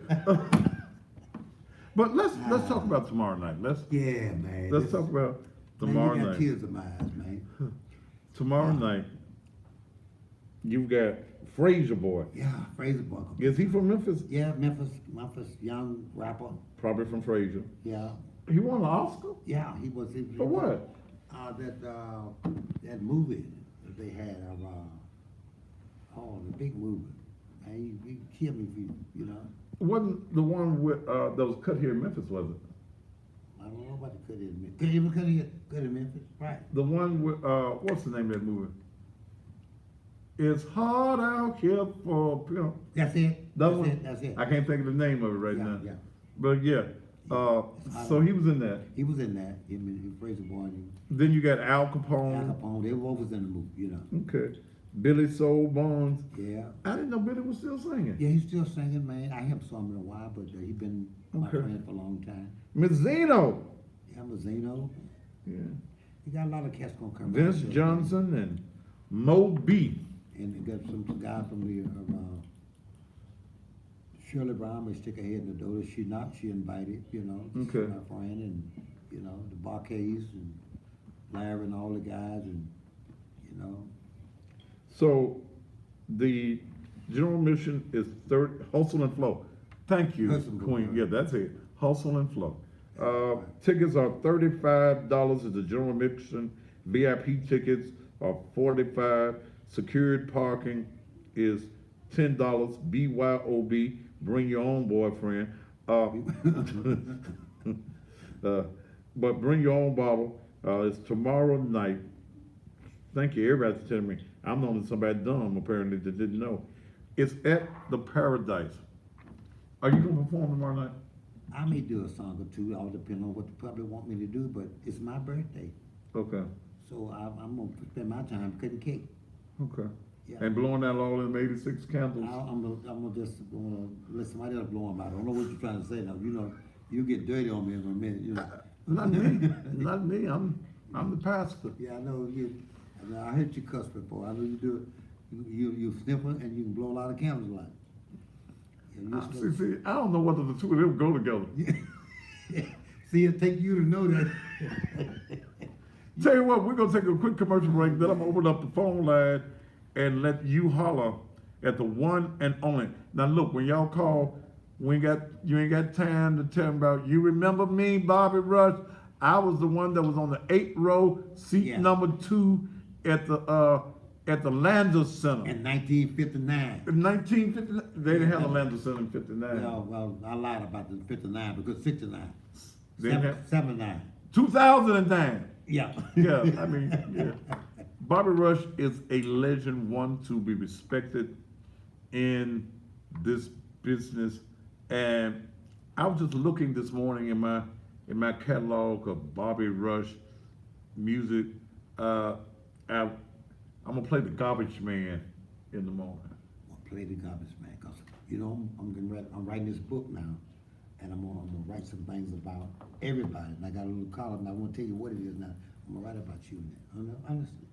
But let's talk about tomorrow night. Yeah, man. Let's talk about tomorrow man, you got night. tears in my eyes, man. Tomorrow night, you've got Frazier Boy. Yeah, Fraser Boy. Is he from Memphis? Yeah, Memphis, young rapper. Probably from Frazier. Yeah, He won an Oscar? yeah, he was. For what? That movie that they had the big movie. Man, you kill me if you know. Wasn't the one with that was cut here in Memphis, was it? I don't know about the cut in Memphis. Cut in Memphis, right? The one with what's the name of that movie? It's hard out here for That's it. that That's one. it. That's it. I can't think of the name of it right Yeah, now. yeah. But yeah. So he was in that. He was in that. He Fraser Boy. And Then you got Al Al Capone. Capone. They were always in the movie, you know. Okay. Billy Soul Bones. Yeah. I didn't know Billy was still singing. Yeah, he's still singing, man. I haven't saw him in a while, but he's been my Okay. friend for a long time. Miss Zeno. Yeah, Mazzino. Yeah. He got a lot of cats gonna come. Vince out, so- Johnson and Mo B. And he got some guy from the, Shirley Brown may stick her head in the door. She not, she invited, you know. She's Okay. my friend and, you know, the Barcays and Larry and all the guys and, you know. So the general mission is Hustle and Flow. Thank you, Hustle and Flow, Queen. right. Yeah, that's it. Hustle and Flow. Tickets are $35 at the general mission. VIP tickets are $45. Secured parking is $10. BYOB. Bring your own boyfriend. But bring your own bottle. It's tomorrow night. Thank you. Everybody's telling me I'm the only somebody dumb apparently that didn't know. It's at the Paradise. Are you gonna perform tomorrow night? I may do a song or two, all depending on what the public want me to do, but it's my birthday. Okay. So I'm gonna spend my time cutting cake. Okay. Yeah. And blowing out all them 86 candles. I'm gonna just let somebody else blow them out. I don't know what you're trying to say now. You know, you get dirty on me in a minute. You know. Not me. Not me. I'm the pastor. Yeah, I know you. I heard you cuss before. I know you do it. You sniffle and you can blow a lot of candles like. Yeah, See, I don't know whether the two of them go together. See, it take you to know that. Tell you what, we're gonna take a quick commercial break, then I'm gonna open up the phone line and let you holler at the one and only. Now look, when y'all call, you ain't got time to tell me about, you remember me, Bobby Rush? I was the one that was on the 8th row, seat Yeah. number 2 at the Landers Center. In 1959. In 1959, they didn't have the Landers Center in 59. Well, I lied about the 59 because 69. They didn't have- 79. 2009. Yeah. Yeah, I mean, yeah. Bobby Rush is a legend, one to be respected in this business. And I was just looking this morning in my catalog of Bobby Rush music. I'm gonna play the Garbage Man in the morning. Well, play the garbage man, cause you know I'm writing this book now, and I'm gonna write some things about everybody. And I got a little column. I won't tell you what it is now. I'm gonna write about you in it. Honestly,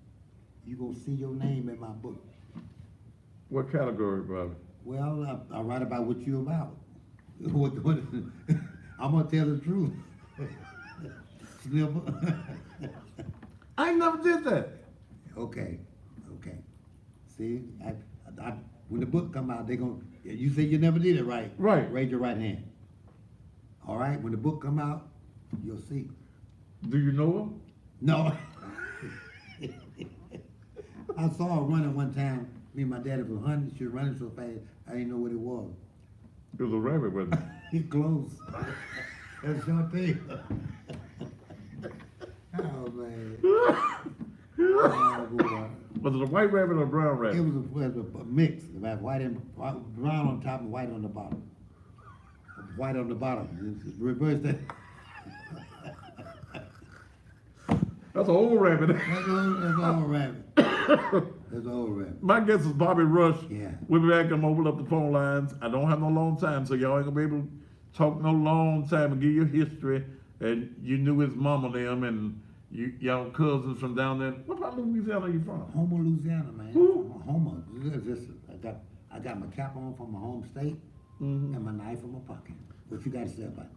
you gonna see your name in my book. What category, Bobby? Well, I write about what you about. What I'm gonna tell the truth. Snipper. I ain't never did that. Okay. See, when the book come out, they gonna. You say you never did it, right? Right. Raise your right hand. All right, when the book come out, you'll see. Do you know him? No. I saw her running one time. Me and my daddy was hunting. She was running so fast, I didn't know what it was. It was a rabbit, wasn't it? He close. That's your thing. Oh man. Oh, boy. Was it a white rabbit or a brown It rabbit? was a mix. About brown on top and white on the bottom. White on the bottom. It's reverse that. That's an old rabbit. That's old rabbit. That's old rabbit. My guess is Bobby Rush. Yeah. We'll be back and open up the phone lines. I don't have no long time, so y'all ain't gonna be able to talk no long time and give your history. And you knew his mama them and y'all cousins from down there. What part of Louisiana are you from? Homer, Louisiana, man. Who? Homer. I got my cap on from my home state Mhm. and my knife in my pocket. What you got to say about it?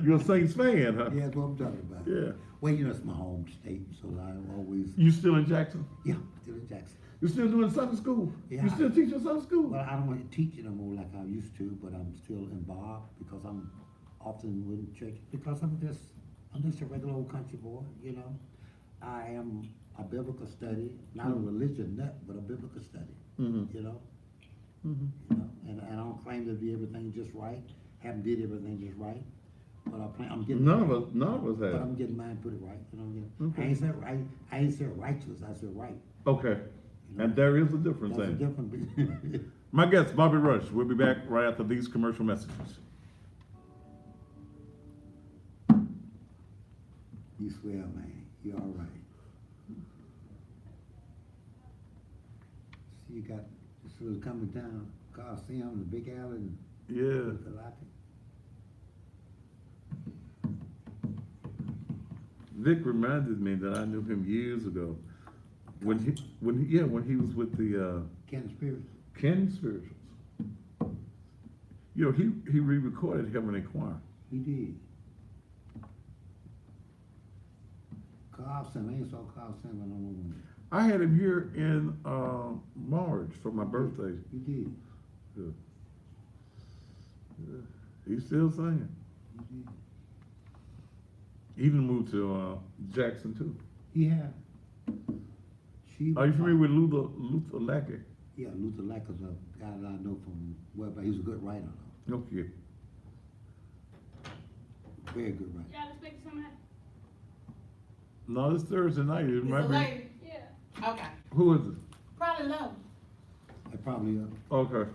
You're a Saints fan, huh? Yeah, that's what I'm talking about. Yeah. Well, you know, it's my home state, so I always, You still in Jackson? yeah, still in Jackson. You still doing Sunday school? Yeah. You still teaching Sunday school? Well, I don't want to teach it no more like I used to, but I'm still involved because I'm often with church, because I'm just a regular old country boy, you know. I am a biblical study, not a religion nut, but a biblical study, Mhm. you know. Mhm. You know, and I don't claim to do everything just right, haven't did everything just right, but I'm getting. None of us But have. I'm getting mine pretty right, you know what I mean? Okay. I ain't said righteous, I said right. Okay. And there is a difference That's a then. different. My guest, Bobby Rush. We'll be back right after these commercial messages. You swell, man. You all right. See, you got this was coming down Coliseum, the Big Alley, and Yeah. the Lockett. Vic reminded me that I knew him years ago. When he was with the Cannon Spirits. Canyon Spirituals. You know, he re-recorded Heavenly Choir. He did. Coliseum, I ain't saw Coliseum, I don't know when. I had him here in March for my birthday. He did. Yeah. Yeah. He's still singing. He did. He even moved to Jackson too. He had. She Are you familiar with Luther Lackey? Yeah, Luther Lacker's a guy that I know from well, but he's a good writer though. Okay. Very good writer. Y'all expect somebody? No, this Thursday night. It It's might a be. lady. Yeah. Okay. Who is it? Probably low. I probably Okay.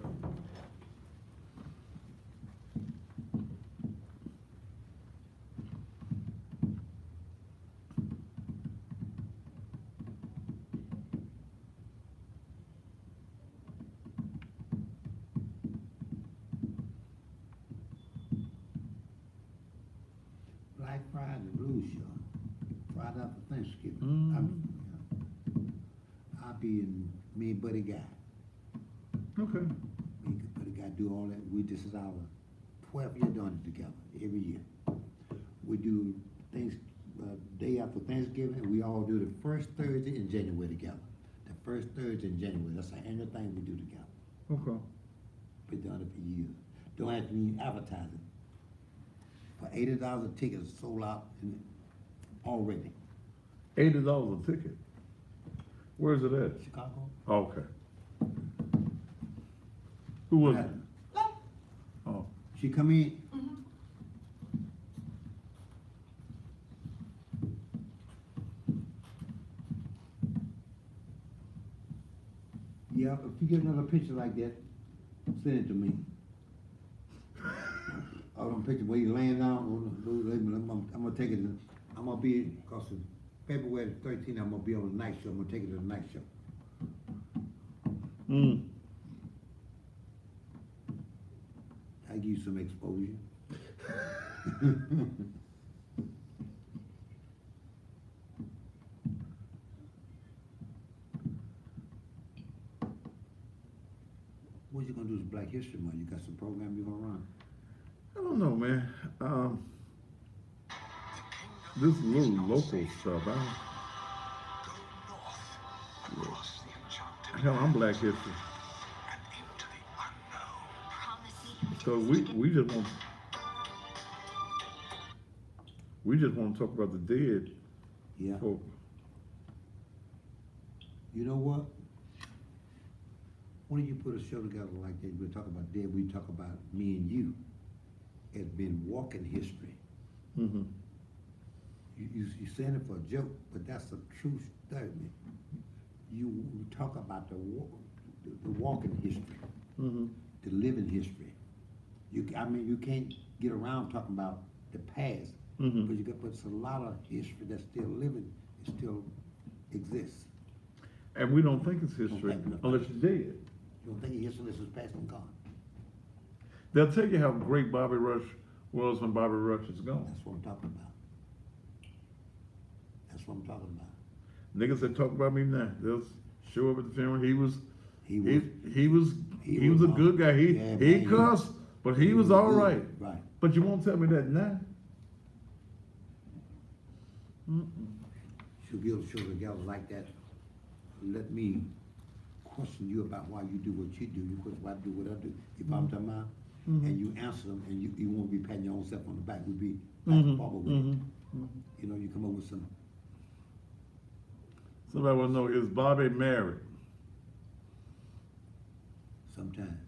Black Friday Blues Show. Friday after Thanksgiving. I'll be in me and Buddy Guy. Okay. Me and Buddy Guy do all that. This is our 12th year doing it together every year. We do things day after Thanksgiving. We all do the first Thursday in January together. The first Thursday in January. That's the annual thing we do together. Okay. Been doing it for years. Don't have to need advertising. For $80 a ticket, it's sold out already. $80 a ticket. Where's it at? Chicago? Okay. Who was it? Yeah. Oh. She come in. Yeah, if you get another picture like that, send it to me. Oh, them picture where you laying down, I'm gonna take it, I'm gonna be, cause of February 13th, I'm gonna be on the night show, I'm gonna take it to the night show. Mm. I give you some exposure. What you gonna do is Black History Month? You got some program you gonna run? I don't know, man. This little local stuff. Hell, I'm Black History. So we just want to talk about the dead Yeah. folk. You know what? Why don't you put a show together like that? We'll talk about dead, we talk about me and you as being walking history. Mm-hmm. You saying it for a joke, but that's a true statement. You talk about the walking history, Mm-hmm. the living history. I mean, you can't get around talking about the past, Mhm. but it's a lot of history that's still living, it still exists. And we don't think it's history think it's- unless it's dead. You don't think history unless it's past and gone. They'll tell you how great Bobby Rush was when Bobby Rush is gone. That's what I'm talking about. That's what I'm talking about. Niggas that talk about me now, they'll show up at the funeral. He was He a was good guy. He Yeah, he man, cussed, but he was all good. right. Right. But you won't tell me that now. Should be able to show together like that. Let me question you about why you do what you do. You question why I do what I do. If I'm talking about, and you answer them, and you won't be patting your own self on the back. We'll be back and forward with it. You know, you come up with some. Somebody want to know, is Bobby married? Sometimes.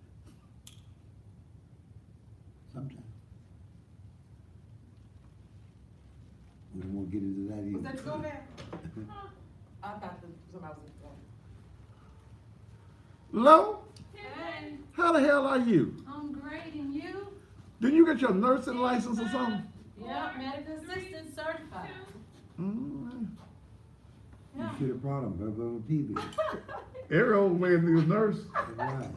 We don't want to get into that either. Was that you go back? I thought that somebody was going. Lo, Hey, how the hell are you? I'm great, and you? Didn't you get your nursing license or something? Yep, medical assistant certified. Mm. You Yeah. should have brought him, but on TV. Every old man needs a nurse. Right.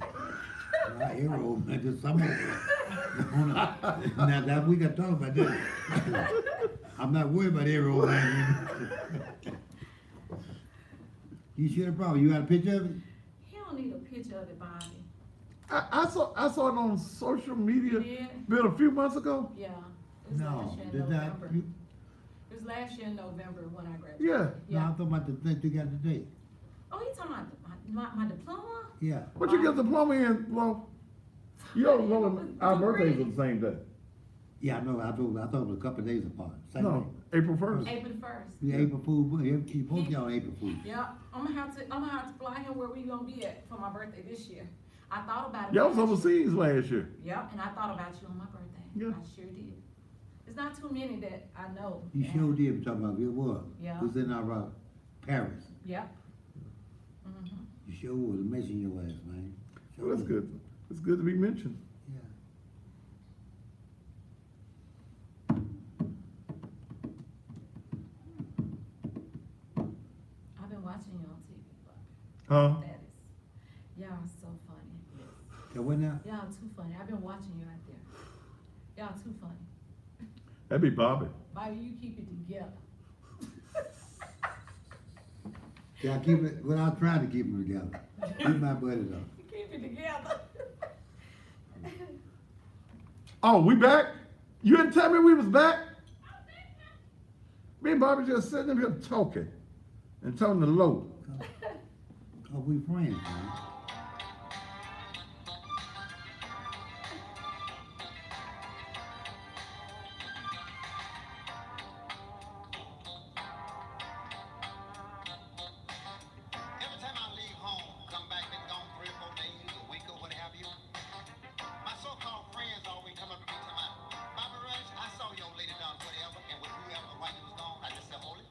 Right, every old man, just some of them. Now that we got to talk about that. I'm not worried about every old man. You should have brought him. You got a picture of it? He don't need a picture of it, Bobby. I saw it on social media. Yeah. Been a few months ago. Yeah. It was No, last year in did that, November. It was last year in November when I graduated. Yeah. no, Yeah. I'm talking about the thing you got today. Oh, you talking about my diploma? Yeah. What you get the diploma in? Well, you don't know our birthdays are the same day. Yeah, I know, I thought it was a couple of days apart. Same No, day. April 1st. April 1st. Yeah, April Fool, you both y'all April Fool. Yeah, I'm gonna have to fly him where we gonna be at for my birthday this year. I thought about it. Y'all was last year. overseas last year. Yep, and I thought about you on my birthday. Yeah. I sure did. There's not too many that I know. You that- sure did, talking about it was. Yeah. It was in our, Paris. Yep. Mm-hmm. You sure was, mention your ass, man. Sure Well, that's was. good. It's good to be mentioned. Yeah. I've been watching you on TV, but Huh? that is, y'all are so funny. Yes. So what now? Y'all too funny. I've been watching you out there. Y'all too funny. That'd be Bobby. Bobby, you keep it together. Yeah, I keep it, well, I'm trying to keep them together. Keep my buddy though. Keep it together. Oh, we back? You didn't tell me we was back? Me and Bobby just sitting up here talking and telling the low. Cause we friends, man. Every time I leave home, come back, been gone 3 or 4 days, a week or what have you, my so-called friends always come up to me and tell me, Bobby Rush, I saw your lady done whatever, and with whoever while you was gone, I just said, hold it.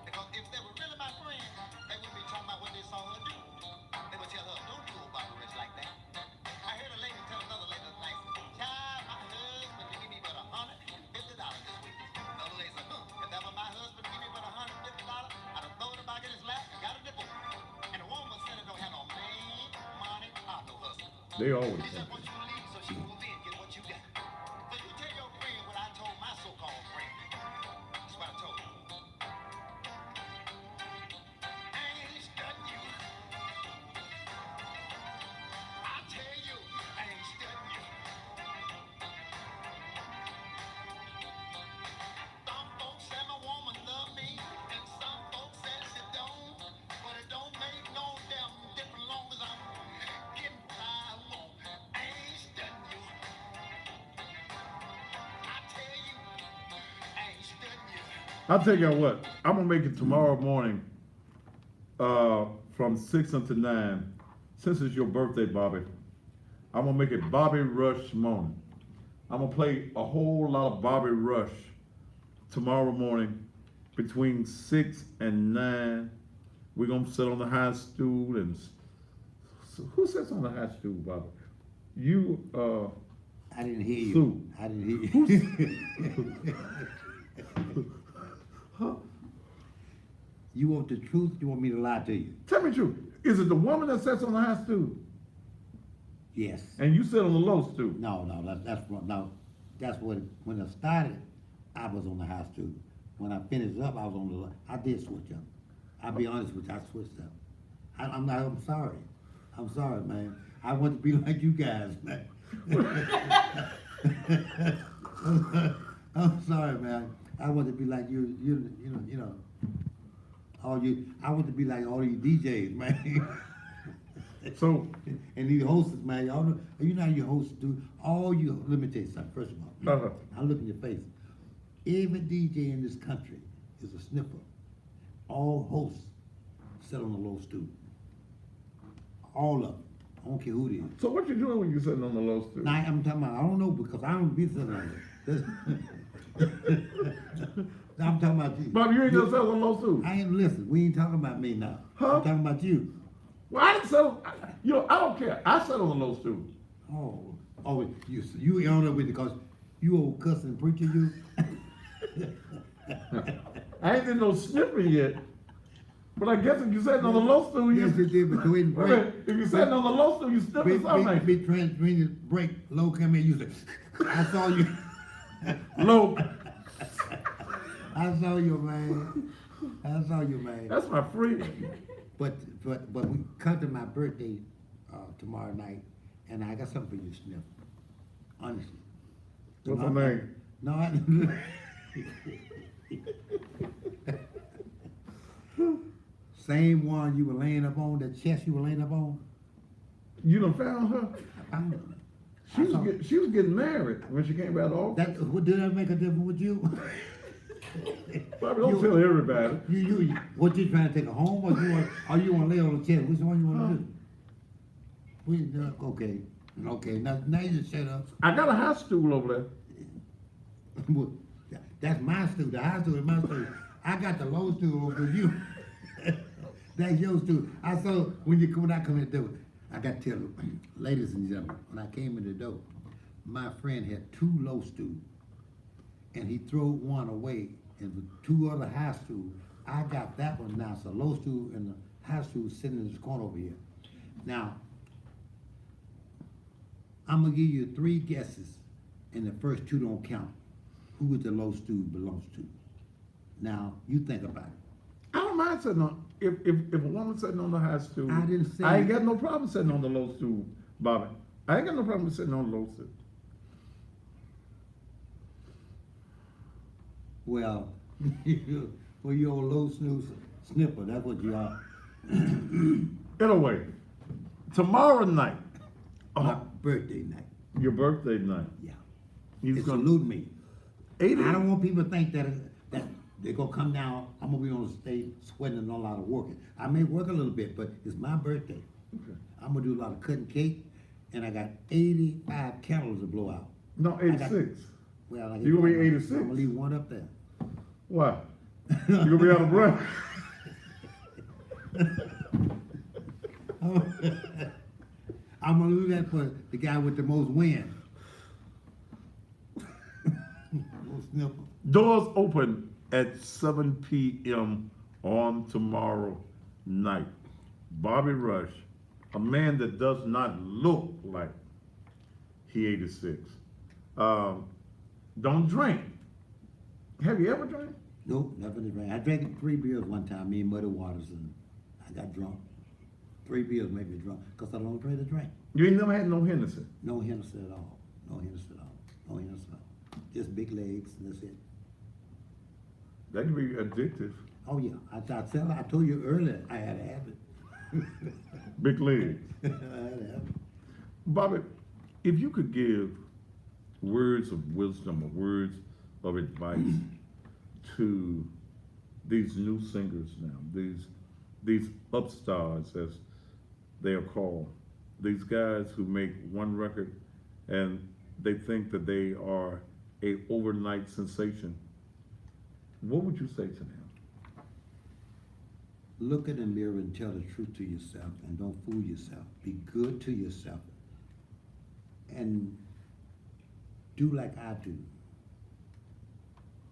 Because if they were really my friend, they wouldn't be talking about what they saw her do. They would tell her, don't do a Bobby Rush like that. I heard a lady tell another lady tonight, child, my husband didn't give me but $150 this week. Another lady said, if that was my husband give me but $150, I'd have thrown it back in his lap and got a nipple. And the woman said it don't have no man, money, or no husband. They always She say said, once you leave, so she move in, get what you got. So you tell your friend what I told my so-called friend. That's what I told her. I ain't studying you. I tell you, I ain't studying you. Some folks say my woman love me, and some folks say she don't. But it don't make no damn difference long as I'm getting what I want. I ain't studying you. I'll tell you what, I'm gonna make it tomorrow morning, from 6 until 9. Since it's your birthday, Bobby, I'm gonna make it Bobby Rush morning. I'm gonna play a whole lot of Bobby Rush tomorrow morning between 6 and 9. We're gonna sit on the high stool and who sits on the high stool, Bobby? You, I didn't hear you. Sue. I didn't hear you. You want the truth? You want me to lie to you? tell me the truth. Is it the woman that sits on the high stool Yes. and you sit on the low stool? No, that's what. No, that's what. When I started, I was on the high stool. When I finished up, I was on the. I did switch up. I'll be honest with you. I switched up. I'm not. I'm sorry. I'm sorry, man. I want to be like you guys, man. I'm sorry, man. I want to be like you. You know. All you. I want to be like all you DJs, man. So, And these hosts, man, y'all know, you know how you hosts do, all you, let me tell you something, first of all, I look in your face. Every DJ in this country is a sniffer. All hosts sit on the low stool. All of them. I don't care who it is. so what you doing when you sitting on the low stool? Now, I'm talking about, I don't know, because I don't be sitting on it. I'm talking about you. Bobby, you ain't just sitting on the low stool. I ain't, listen, we ain't talking about me now. Huh? I'm talking about you. Well, I didn't settle. You know, I don't care. I sat on the low stool. Oh, you on it with it because you old cussing preacher, you. I ain't did no sniffing yet. But I guess if you sitting on the low stool, you. Yes, it did, but go ahead and Wait a break. minute, if you sitting on the low stool, you sniffing something. Big trans break, low come in, you say, I saw you. Low. I saw you, man. I saw you, man. That's my freedom. But we come to my birthday tomorrow night, and I got something for you to sniff. Honestly. What's My- her name? No, same one you were laying up on, that chest you were laying up on. You done found her? I found it. She was getting married when she came out of office. That what did that make a difference with you? Bobby, don't tell everybody. You what you trying to take her home, or you want to lay on the chest? Which one you want to do? Okay. Now you just shut up. I got a high stool over there. Well, that's my stool. The high stool is my stool. I got the low stool over you. That's your stool. I saw when I come in the door. I got to tell you, ladies and gentlemen, when I came in the door, my friend had 2 low stools, and he threw one away, and the 2 other high stools. I got that one now. So low stool and the high stool sitting in this corner over here. Now, I'm gonna give you 3 guesses, and the first 2 don't count. Who the low stool belongs to? Now, you think about it. I don't mind sitting on, if a woman sitting on the high stool. I didn't say- I ain't got no problem sitting on the low stool, Bobby. I ain't got no problem sitting on the low stool. Well, you're a low snooze snipper, that's what you are. Anyway, tomorrow night, My birthday night, your birthday night, yeah. he's It's gonna, salute me. 80, I don't want people to think that they're gonna come down, I'm gonna be on the stage sweating and a lot of working. I may work a little bit, but it's my birthday. I'm gonna do a lot of cutting cake, and I got 85 candles to blow out. no, 86. Well, You gonna be 86? I'm gonna leave one up there. Why? You gonna be out of breath? I'm gonna do that for the guy with the most wind. Little sniffer. Doors open at 7 p.m. on tomorrow night. Bobby Rush, a man that does not look like he 86. Don't drink. Have you ever drank? Nope, nothing is right. I drank 3 beers one time, me and Muddy Waters, and I got drunk. 3 beers made me drunk, because I don't drink to drink. You ain't never had no Hennessy. No Hennessy at all. No Hennessy at all. No Hennessy at all. Just big legs, and that's it. That can be addictive. Oh, yeah. I told you earlier, I had a habit. Big legs. I had a habit. Bobby, if you could give words of wisdom or words of advice to these new singers now, these upstarts as they are called, these guys who make one record and they think that they are a overnight sensation? What would you say to them? Look in the mirror and tell the truth to yourself and don't fool yourself. Be good to yourself and do like I do.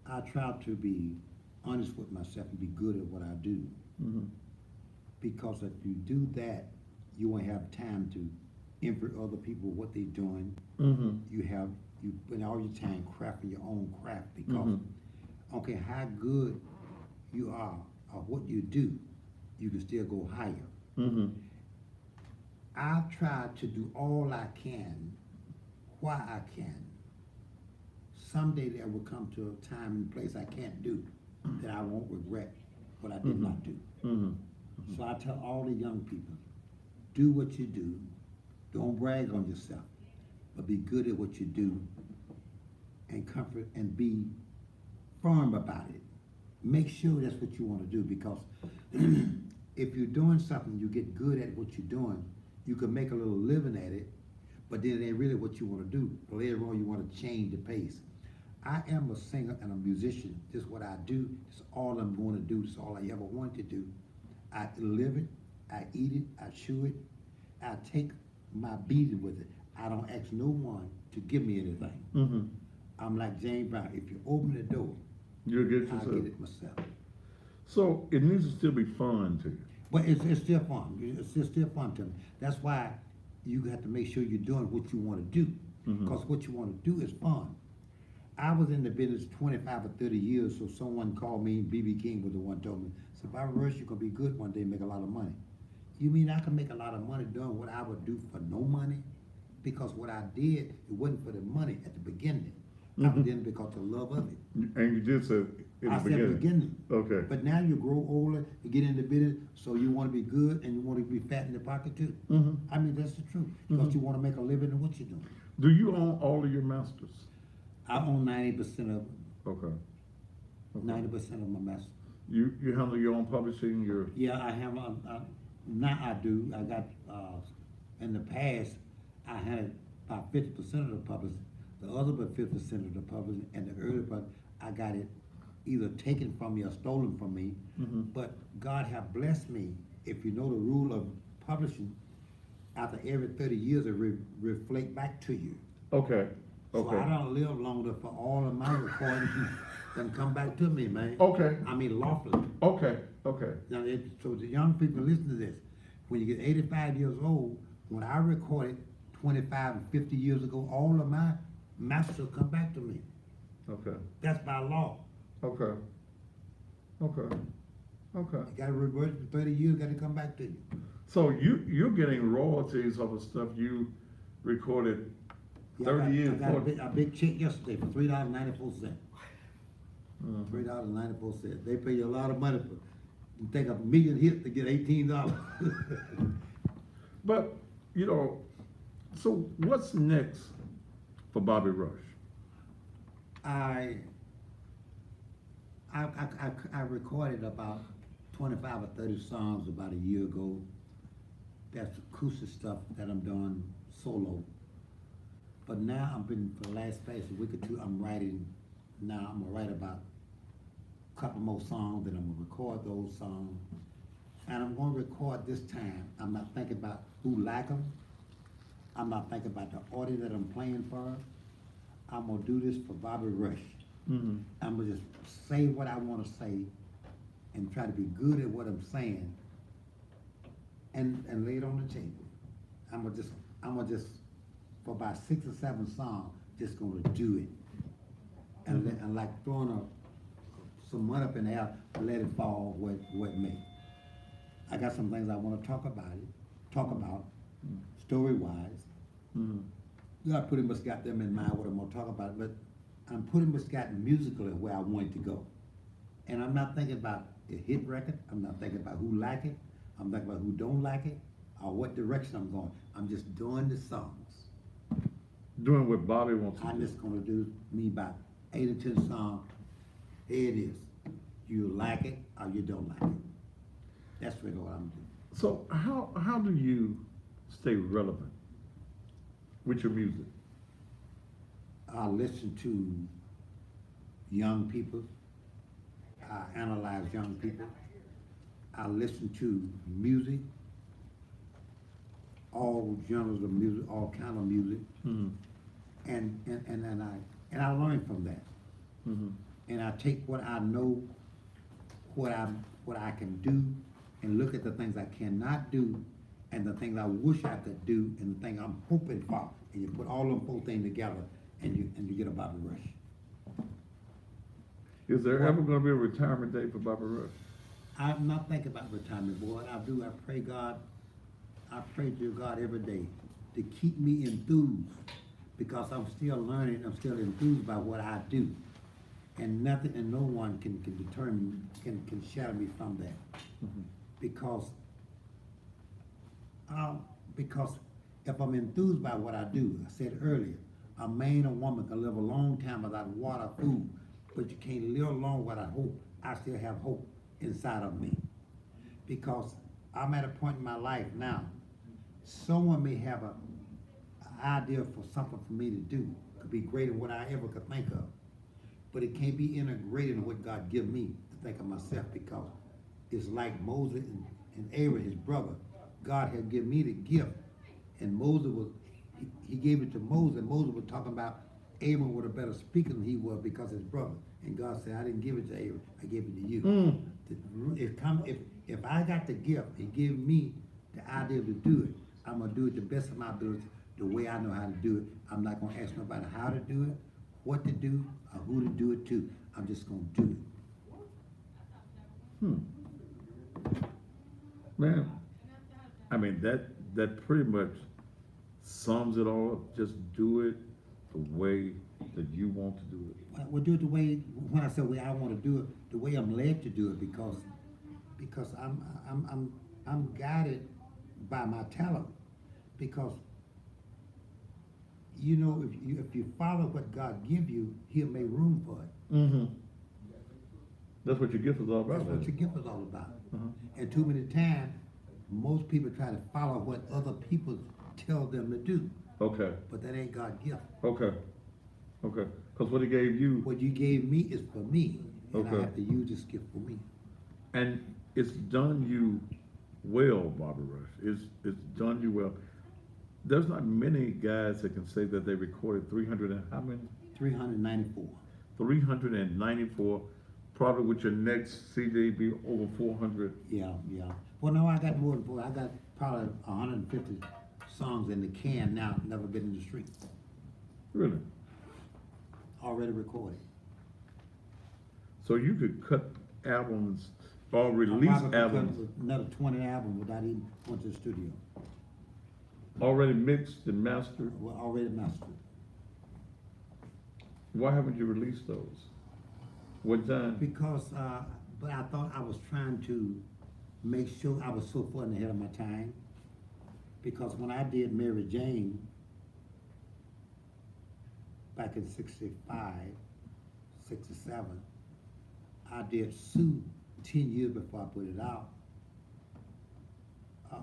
I try to be honest with myself and be good at what I do. Mm-hmm. Because if you do that, you won't have time to envy other people what they're doing. Mm-hmm. You spend all your time crafting your own craft because Mhm. I don't care how good you are or what you do, you can still go higher. Mm-hmm. I've tried to do all I can while I can. Someday there will come to a time and place I can't do that I won't regret what I did Mhm. not do. Mm-hmm. So I tell all the young people, do what you do. Don't brag on yourself, but be good at what you do and comfort and be firm about it. Make sure that's what you want to do because if you're doing something, you get good at what you're doing, you can make a little living at it, but then it ain't really what you want to do. Later on, you want to change the pace. I am a singer and a musician. This is what I do. It's all I'm going to do. It's all I ever wanted to do. I live it. I eat it. I chew it. I take my beating with it. I don't ask no one to give me anything. Mm-hmm. I'm like James Brown. If you open the door, You'll get I'll yourself. get it myself. So it needs to still be fun to you. But it's still fun. It's still fun to me. That's why you have to make sure you're doing what you want to do. Mhm. Because what you want to do is fun. I was in the business 25 or 30 years, so someone called me, B.B. King was the one told me, said, Bobby Rush, you're going to be good one day and make a lot of money. You mean I can make a lot of money doing what I would do for no money? Because what I did, it wasn't for the money at the beginning. I Mhm. was in it because of the love of it. And you did say in I the said beginning. Okay. But now you grow older, you get in the business, so you want to be good and you want to be fat in the pocket too. Mm-hmm. I mean, that's the truth. Because you want to make a living in what you're doing. Do you own all of your masters? I own 90% of Okay. Okay. 90% of my masters. You handle your own publishing, your Yeah, I have. Now I do. I got. In the past, I had about 50% of the publishing. The other but 50% of the publishing, and the early part, I got it either taken from me or stolen from me. Mhm. But God have blessed me. If you know the rule of publishing, after every 30 years, it reflect back to you. Okay. So I Okay. don't live longer for all of my recordings than come back to me, man. Okay. I mean, lawfully. Okay. Okay. Now, so the young people listen to this. When you get 85 years old, when I recorded 25 and 50 years ago, all of my masters come back to me. Okay. That's by law. Okay. Okay. Okay. You gotta revert for 30 years, gotta come back to you. So you're getting royalties off of stuff you recorded Yeah, 30 years. I got 40. a big check yesterday for $3.94. Mhm. $3.94. They pay you a lot of money for, you take a million hits to get $18. But, you know, so what's next for Bobby Rush? I recorded about 25 or 30 songs about a year ago. That's acoustic stuff that I'm doing solo. But now I've been, for the last week or two, I'm writing, now I'm gonna write about a couple more songs, and I'm gonna record those songs. And I'm gonna record this time, I'm not thinking about who like them. I'm not thinking about the audience that I'm playing for. I'm gonna do this for Bobby Rush. Mm-hmm. I'm gonna just say what I wanna say and try to be good at what I'm saying and lay it on the table. I'm gonna just, for about 6 or 7 songs, just gonna do it. And like throwing some money up in the air, let it fall where it may. I got some things I wanna talk about, story-wise. Mm-hmm. I pretty much got them in mind what I'm gonna talk about, but I'm pretty much got musically where I want it to go. And I'm not thinking about a hit record, I'm not thinking about who like it, I'm thinking about who don't like it, or what direction I'm going. I'm just doing the songs. Doing what Bobby wants to I'm do. just gonna do me about 8 or 10 songs Here it is. You like it or you don't like it. That's really what I'm doing. So how do you stay relevant with your music? I listen to young people. I analyze young people. I listen to music, all genres of music, all kind of music, Mhm. and I learn from that. Mhm. And I take what I know, what I can do, and look at the things I cannot do, and the things I wish I could do, and the thing I'm hoping for, and you put all them four things together, and you get a Bobby Rush. Is there ever going to be a retirement date for Bobby Rush? I'm not thinking about retirement, boy. I pray to God every day to keep me enthused, because I'm still learning, I'm still enthused by what I do. And nothing and no one can determine, can shatter me from that. Because if I'm enthused by what I do, I said earlier, a man or woman can live a long time without water, food, but you can't live long without hope. I still have hope inside of me. Because I'm at a point in my life now, someone may have an idea for something for me to do. Could be greater than what I ever could think of. But it can't be integrated in what God give me to think of myself, because it's like Moses and Aaron, his brother. God had given me the gift, and he gave it to Moses, and Moses was talking about Aaron was a better speaker than he was because his brother. And God said, I didn't give it to Aaron, I gave it to you. If I got the gift and give me the idea to do it, I'm gonna do it the best of my ability, the way I know how to do it. I'm not gonna ask nobody how to do it, what to do, or who to do it to. I'm just gonna do it. Man, I mean, that pretty much sums it all up. Just do it the way that you want to do it. We'll do it the way, when I say way I wanna do it, the way I'm led to do it, because I'm guided by my talent. Because you know, if you follow what God give you, He'll make room for it. Mm-hmm. That's what your gift is all about. That's what your gift is all about. And too many times, most people try to follow what other people tell them to do, Okay, but that ain't God's gift. okay. Because what he gave you, What you gave me is for me, and I Okay. have to use this gift for me. and it's done you well, Bobby Rush. It's done you well. There's not many guys that can say that they recorded 300 and how many? 394. 394. Probably with your next CD be over 400. Yeah. Well, no, I got more than 4. I got probably 150 songs in the can now, never been in the street. Really? Already recorded. So you could cut albums or I release probably could albums cut another 20 albums without even going to the studio. already mixed and mastered. Well, already mastered. Why haven't you released those? What time? Because, but I thought I was trying to make sure I was so far ahead of my time. Because when I did Mary Jane back in 65, 67, I did Sue 10 years before I put it out.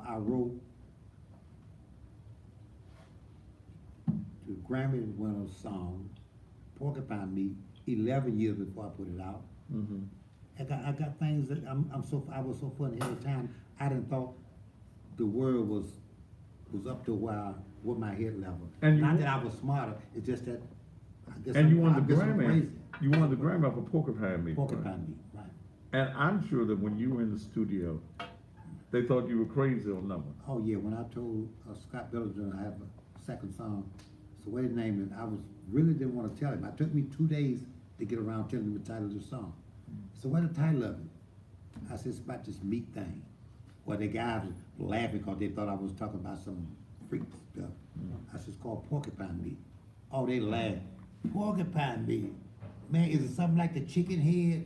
I wrote the Grammy winner song, Porcupine Meat, 11 years before I put it out. Mm-hmm. I got things that I was so far ahead of time. I didn't thought the world was up to with my head level. And you Not won- that I was smarter. It's just that I guess And you won I the guess I'm Grammy. crazy. You won the Grammy for Porcupine Meat. right? Porcupine Meat, right? And I'm sure that when you were in the studio, they thought you were crazy on that one. Oh yeah, when I told Scott Billinger I have a second song, so what his name is, I really didn't want to tell him. It took me 2 days to get around telling him the title of the song. So what the title of it? I said, it's about this meat thing. Well, the guys were laughing because they thought I was talking about some freak stuff. I said, it's called Porcupine Meat. Oh, they laughed. Porcupine Meat. Man, is it something like the chicken head?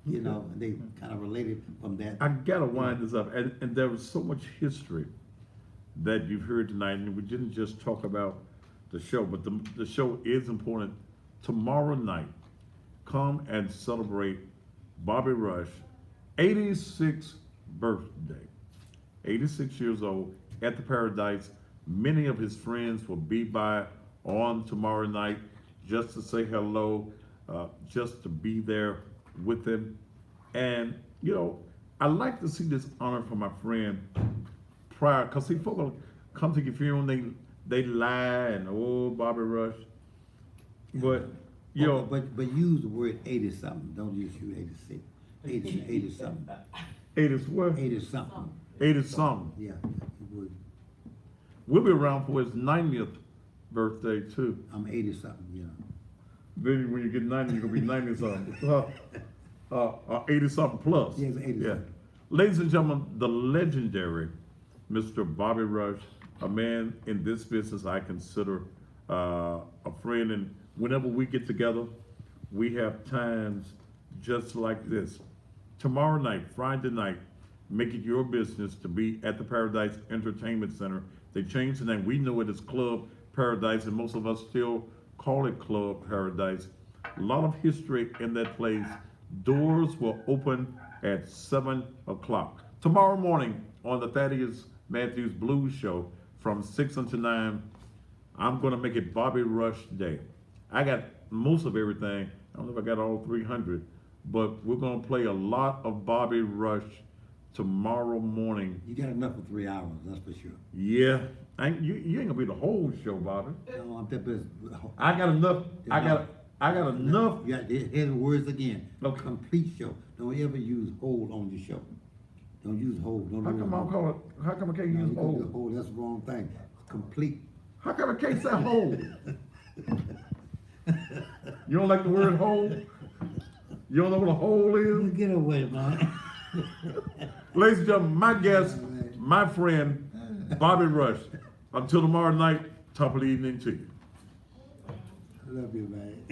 You know, and they kind of related from that. I gotta wind this up, and there was so much history that you've heard tonight, and we didn't just talk about the show, but the show is important. Tomorrow night, come and celebrate Bobby Rush 86th birthday. 86 years old at the Paradise. Many of his friends will be by on tomorrow night just to say hello, just to be there with him. And, you know, I like to see this honor for my friend prior, because see, folk will come to your funeral, they lie and, oh, Bobby Rush. But, you know, But use the word 80-something, don't use you 86. 80-something. 80's what? 80-something, 80 something. yeah, you would. We'll be around for his 90th birthday too. I'm 80-something, you know. Then when you get 90, you're gonna be 90 something. 80 something plus. Yes, 80 something. Ladies and gentlemen, the legendary Mr. Bobby Rush, a man in this business I consider a friend, and whenever we get together, we have times just like this. Tomorrow night, Friday night, make it your business to be at the Paradise Entertainment Center. They changed the name. We know it as Club Paradise, and most of us still call it Club Paradise. A lot of history in that place. Doors will open at 7 o'clock. Tomorrow morning on the Thaddeus Matthews Blues Show from 6 until 9, I'm gonna make it Bobby Rush Day. I got most of everything. I don't know if I got all 300, but we're gonna play a lot of Bobby Rush tomorrow morning. You got enough for 3 hours, that's for sure. Yeah, you ain't gonna be the whole show, Bobby. No, I'm that busy. I got enough. I got enough. You got to hear the words again. Okay. Complete show. Don't ever use hold on your show. Don't use hold. Don't How do come it. I call it? How come I can't No, use you can do hold? hold. That's the wrong thing. Complete. How come I can't say hold? You don't like the word hold? You don't know what a hole is? Get away, man. Ladies and gentlemen, my guest, my friend, Bobby Rush. Until tomorrow night, top of the evening to you. I love you, man.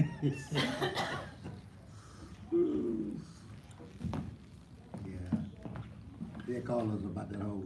Yeah. They call us about that hole.